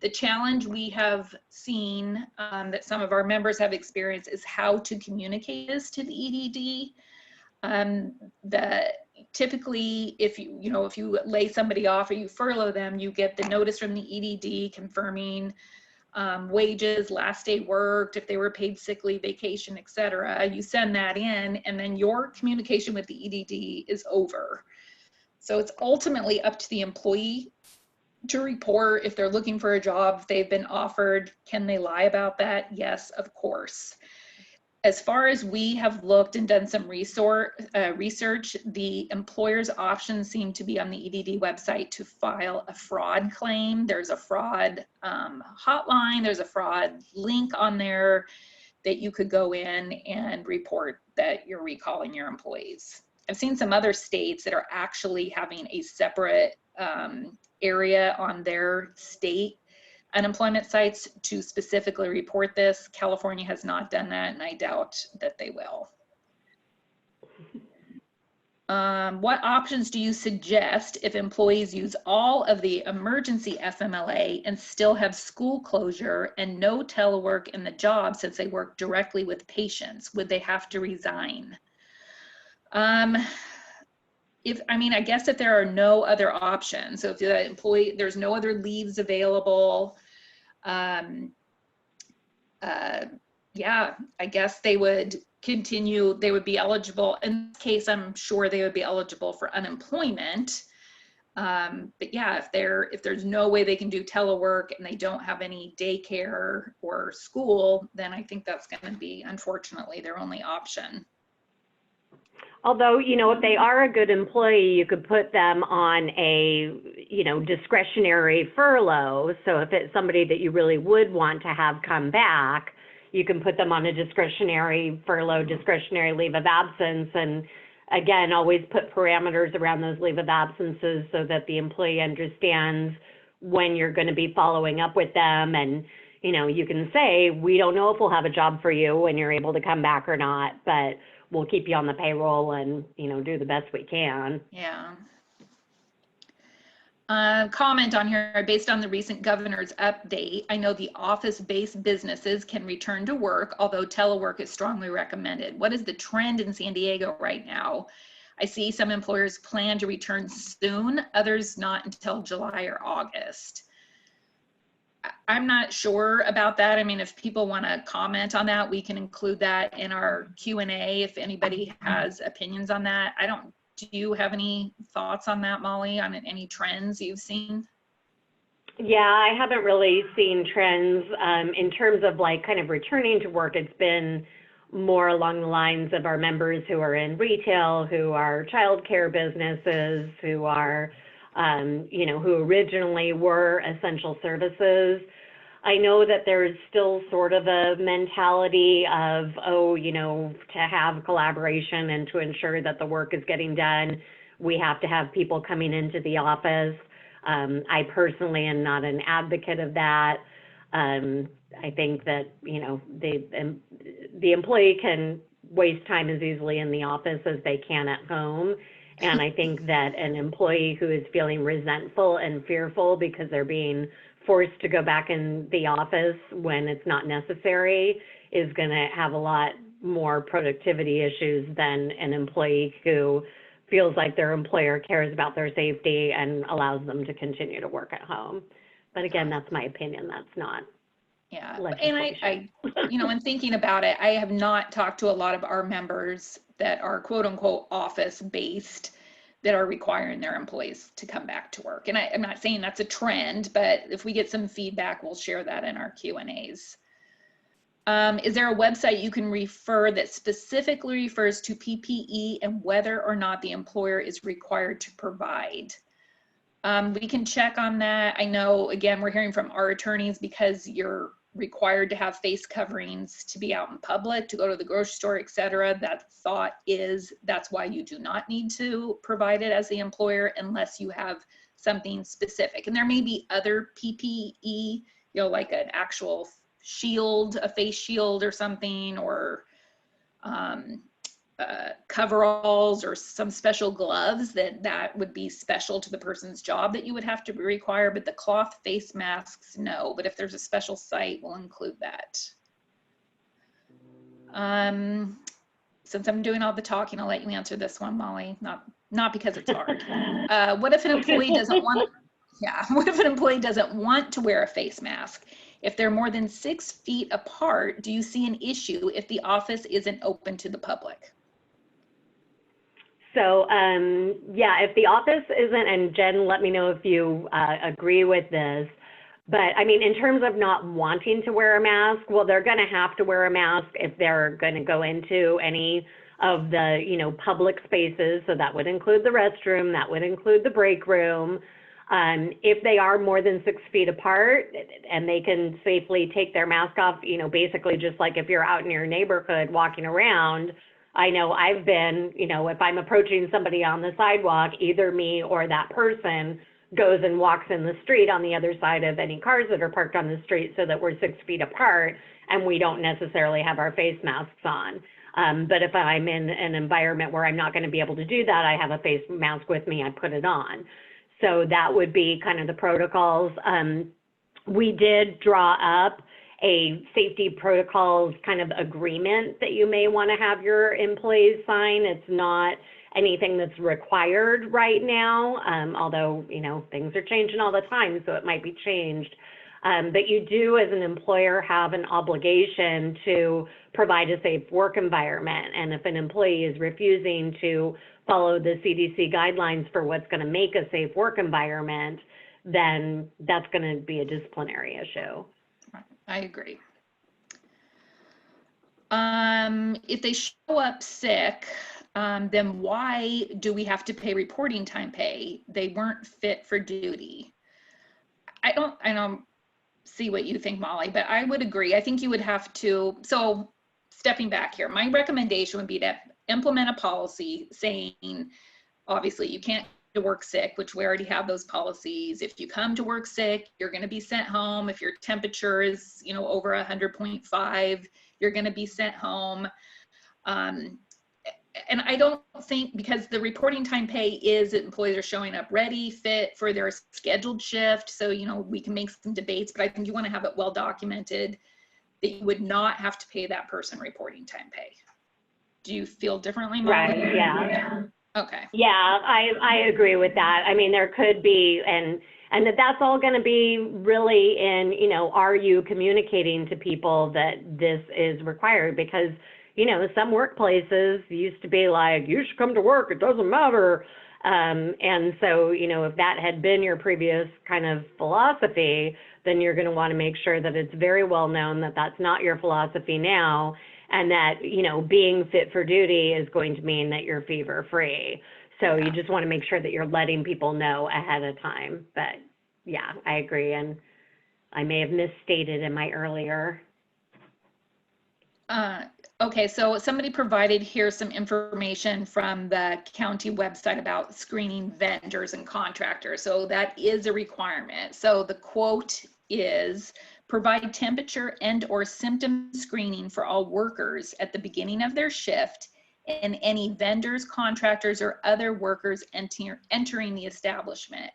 The challenge we have seen that some of our members have experienced is how to communicate this to the EDD. Typically, if you lay somebody off or you furlough them, you get the notice from the EDD confirming wages, last day worked, if they were paid sick leave, vacation, etc. You send that in, and then your communication with the EDD is over. So it's ultimately up to the employee to report if they're looking for a job, if they've been offered. Can they lie about that? Yes, of course. As far as we have looked and done some research, the employer's options seem to be on the EDD website to file a fraud claim. There's a fraud hotline, there's a fraud link on there that you could go in and report that you're recalling your employees. I've seen some other states that are actually having a separate area on their state unemployment sites to specifically report this. California has not done that, and I doubt that they will. What options do you suggest if employees use all of the emergency FMLA and still have school closure and no telework in the job since they work directly with patients? Would they have to resign? I guess if there are no other options, so if the employee, there's no other leaves available, yeah, I guess they would continue, they would be eligible. In this case, I'm sure they would be eligible for unemployment. But yeah, if there's no way they can do telework and they don't have any daycare or school, then I think that's going to be, unfortunately, their only option. Although, if they are a good employee, you could put them on a, discretionary furlough. So if it's somebody that you really would want to have come back, you can put them on a discretionary furlough, discretionary leave of absence. And again, always put parameters around those leave of absences so that the employee understands when you're going to be following up with them. And, you can say, we don't know if we'll have a job for you when you're able to come back or not, but we'll keep you on the payroll and, do the best we can. Yeah. Comment on here, based on the recent governor's update, I know the office-based businesses can return to work, although telework is strongly recommended. What is the trend in San Diego right now? I see some employers plan to return soon, others not until July or August. I'm not sure about that. I mean, if people want to comment on that, we can include that in our Q&A if anybody has opinions on that. Do you have any thoughts on that, Molly, on any trends you've seen? Yeah, I haven't really seen trends in terms of like kind of returning to work. It's been more along the lines of our members who are in retail, who are childcare businesses, who are, who originally were essential services. I know that there's still sort of a mentality of, to have collaboration and to ensure that the work is getting done, we have to have people coming into the office. I personally am not an advocate of that. I think that, the employee can waste time as easily in the office as they can at home. And I think that an employee who is feeling resentful and fearful because they're being forced to go back in the office when it's not necessary is going to have a lot more productivity issues than an employee who feels like their employer cares about their safety and allows them to continue to work at home. But again, that's my opinion. That's not legislation. And I in thinking about it, I have not talked to a lot of our members that are quote unquote office based that are requiring their employees to come back to work. And I'm not saying that's a trend, but if we get some feedback, we'll share that in our Q&As. Is there a website you can refer that specifically refers to PPE and whether or not the employer is required to provide? We can check on that. I know, again, we're hearing from our attorneys because you're required to have face coverings to be out in public, to go to the grocery store, et cetera. That thought is that's why you do not need to provide it as the employer unless you have something specific. And there may be other PPE, like an actual shield, a face shield or something, or coveralls or some special gloves that would be special to the person's job that you would have to require, but the cloth face masks, no. But if there's a special site, we'll include that. Since I'm doing all the talking, I'll let you answer this one, Molly, not because it's hard. What if an employee doesn't want, what if an employee doesn't want to wear a face mask? If they're more than 6 feet apart, do you see an issue if the office isn't open to the public? So, if the office isn't, and Jen, let me know if you agree with this, but I mean, in terms of not wanting to wear a mask, well, they're going to have to wear a mask if they're going to go into any of the, public spaces. So that would include the restroom, that would include the break room. If they are more than 6 feet apart and they can safely take their mask off, basically just like if you're out in your neighborhood walking around, I know I've been, if I'm approaching somebody on the sidewalk, either me or that person goes and walks in the street on the other side of any cars that are parked on the street so that we're 6 feet apart and we don't necessarily have our face masks on. But if I'm in an environment where I'm not going to be able to do that, I have a face mask with me, I put it on. So that would be kind of the protocols. We did draw up a safety protocols kind of agreement that you may want to have your employees sign. It's not anything that's required right now, although, things are changing all the time, so it might be changed. But you do, as an employer, have an obligation to provide a safe work environment. And if an employee is refusing to follow the CDC guidelines for what's going to make a safe work environment, then that's going to be a disciplinary issue. I agree. If they show up sick, then why do we have to pay reporting time pay? They weren't fit for duty. I don't see what you think, Molly, but I would agree. I think you would have to, so stepping back here, my recommendation would be to implement a policy saying, obviously you can't to work sick, which we already have those policies. If you come to work sick, you're going to be sent home. If your temperature is, over 100.5, you're going to be sent home. And I don't think, because the reporting time pay is that employees are showing up ready, fit for their scheduled shift. So, we can make some debates, but I think you want to have it well documented that you would not have to pay that person reporting time pay. Do you feel differently, Molly? Right, yeah. Okay. Yeah, I agree with that. I mean, there could be, and that's all going to be really in, are you communicating to people that this is required? Because, some workplaces used to be like, you should come to work, it doesn't matter. And so, you know, if that had been your previous kind of philosophy, then you're going to want to make sure that it's very well known that that's not your philosophy now, and that, you know, being fit for duty is going to mean that you're fever free. So you just want to make sure that you're letting people know ahead of time. But yeah, I agree. And I may have misstated in my earlier. Okay, so somebody provided here some information from the county website about screening vendors and contractors. So that is a requirement. So the quote is, provide temperature and/or symptom screening for all workers at the beginning of their shift and any vendors, contractors, or other workers entering the establishment.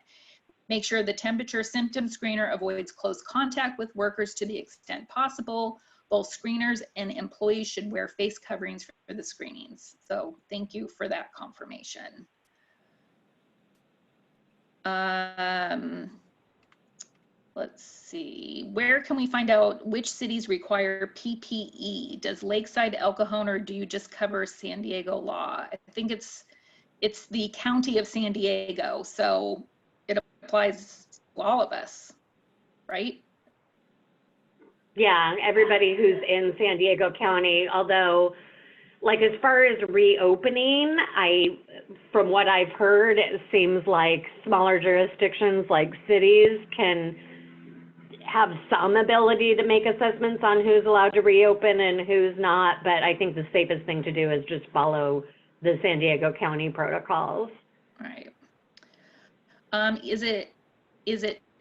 Make sure the temperature symptom screener avoids close contact with workers to the extent possible. Both screeners and employees should wear face coverings for the screenings. So thank you for that confirmation. Let's see, where can we find out which cities require PPE? Does Lakeside, El Cajon, or do you just cover San Diego law? I think it's the county of San Diego, so it applies to all of us, right? Yeah, everybody who's in San Diego County, although, like, as far as reopening, from what I've heard, it seems like smaller jurisdictions like cities can have some ability to make assessments on who's allowed to reopen and who's not, but I think the safest thing to do is just follow the San Diego County protocols. Right. Is it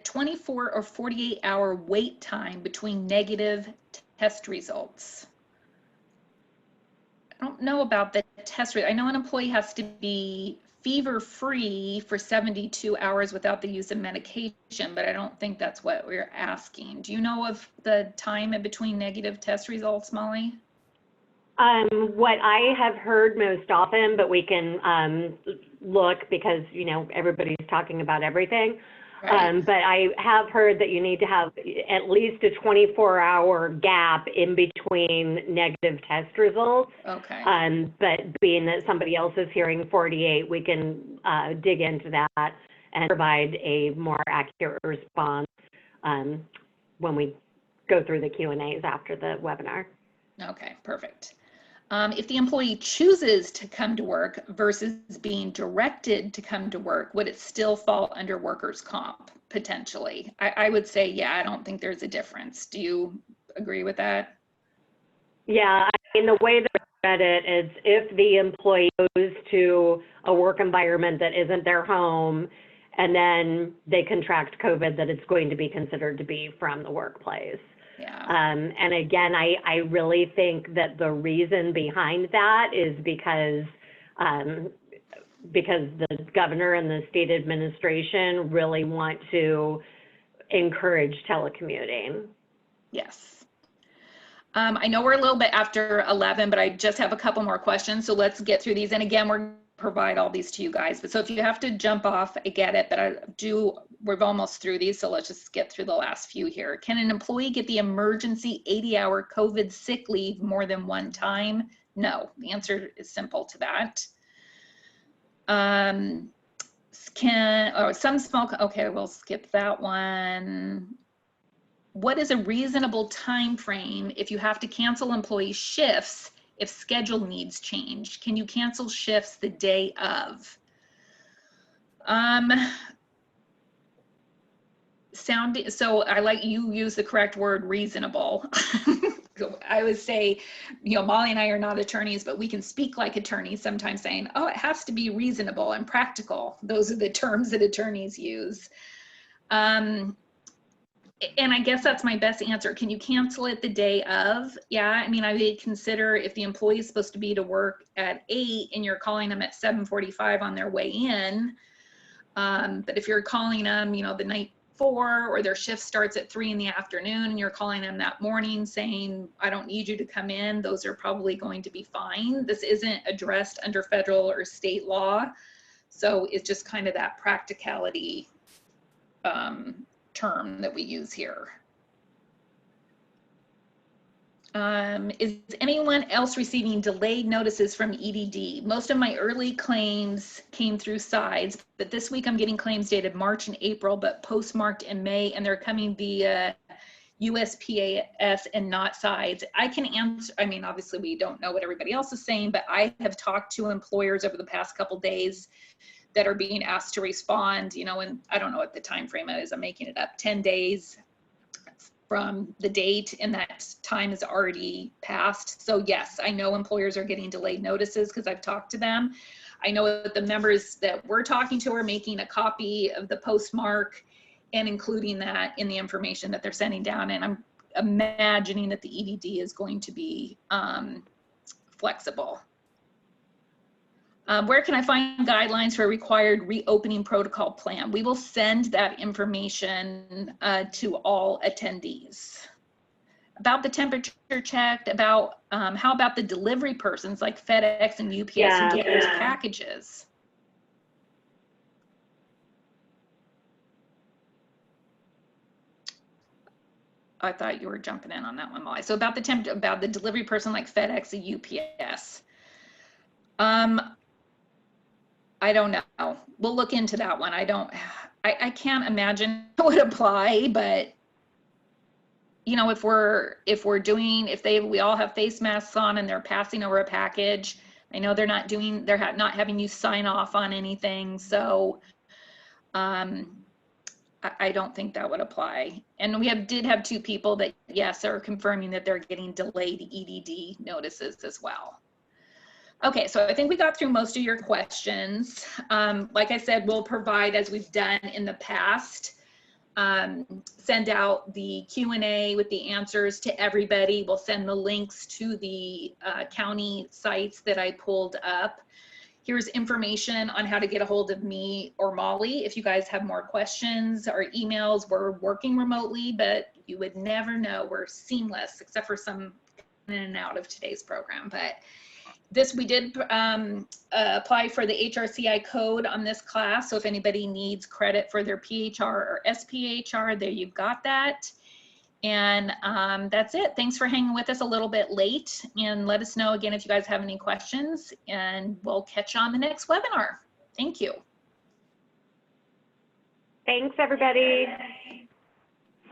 24 or 48-hour wait time between negative test results? I don't know about the test rate. I know an employee has to be fever-free for 72 hours without the use of medication, but I don't think that's what we're asking. Do you know of the time in between negative test results, Molly? What I have heard most often, but we can look because, you know, everybody's talking about everything. Right. But I have heard that you need to have at least a 24-hour gap in between negative test results. Okay. But being that somebody else is hearing 48, we can dig into that and provide a more accurate response when we go through the Q&As after the webinar. Okay, perfect. If the employee chooses to come to work versus being directed to come to work, would it still fall under workers' comp potentially? I would say, yeah, I don't think there's a difference. Do you agree with that? Yeah, I mean, the way that I read it is if the employee goes to a work environment that isn't their home and then they contract COVID, that it's going to be considered to be from the workplace. Yeah. And again, I really think that the reason behind that is because the governor and the state administration really want to encourage telecommuting. Yes. I know we're a little bit after 11, but I just have a couple more questions. So let's get through these. And again, we're going to provide all these to you guys. But so if you have to jump off, I get it, but we're almost through these. So let's just get through the last few here. Can an employee get the emergency 80-hour COVID sick leave more than one time? No, the answer is simple to that. Okay, we'll skip that one. What is a reasonable time frame if you have to cancel employee shifts if schedule needs change? Can you cancel shifts the day of? So I like you use the correct word, reasonable. I would say, you know, Molly and I are not attorneys, but we can speak like attorneys sometimes saying, oh, it has to be reasonable and practical. Those are the terms that attorneys use. And I guess that's my best answer. Can you cancel it the day of? Yeah, I mean, I would consider if the employee is supposed to be to work at 8 and you're calling them at 7:45 on their way in. But if you're calling them, you know, the night before, or their shift starts at 3 in the afternoon and you're calling them that morning saying, I don't need you to come in, those are probably going to be fine. This isn't addressed under federal or state law. So it's just kind of that practicality term that we use here. Is anyone else receiving delayed notices from EDD? Most of my early claims came through sides, but this week I'm getting claims dated March and April, but postmarked in May, and they're coming via USPAS and not sides. I can answer, I mean, obviously we don't know what everybody else is saying, but I have talked to employers over the past couple days that are being asked to respond, you know, and I don't know what the time frame is, I'm making it up, 10 days from the date, and that time is already passed. So yes, I know employers are getting delayed notices because I've talked to them. I know that the members that we're talking to are making a copy of the postmark and including that in the information that they're sending down. And I'm imagining that the EDD is going to be flexible. Where can I find guidelines for a required reopening protocol plan? We will send that information to all attendees. About the temperature check, about how about the delivery persons like FedEx and UPS who delivers packages? I thought you were jumping in on that one, Molly. So about the delivery person like FedEx and UPS. I don't know. We'll look into that one. I can't imagine it would apply, but you know, if we all have face masks on and they're passing over a package, I know they're not having you sign off on anything. So, I don't think that would apply. And we did have 2 people that, yes, are confirming that they're getting delayed EDD notices as well. Okay, so I think we got through most of your questions. Like I said, we'll provide, as we've done in the past, send out the Q&A with the answers to everybody. We'll send the links to the county sites that I pulled up. Here's information on how to get a hold of me or Molly if you guys have more questions or emails. We're working remotely, but you would never know. We're seamless, except for some in and out of today's program. But we did apply for the HRCI code on this class. So if anybody needs credit for their PHR or SPHR, there you've got that. And that's it. Thanks for hanging with us a little bit late, and let us know again if you guys have any questions, and we'll catch you on the next webinar. Thank you. Thanks, everybody.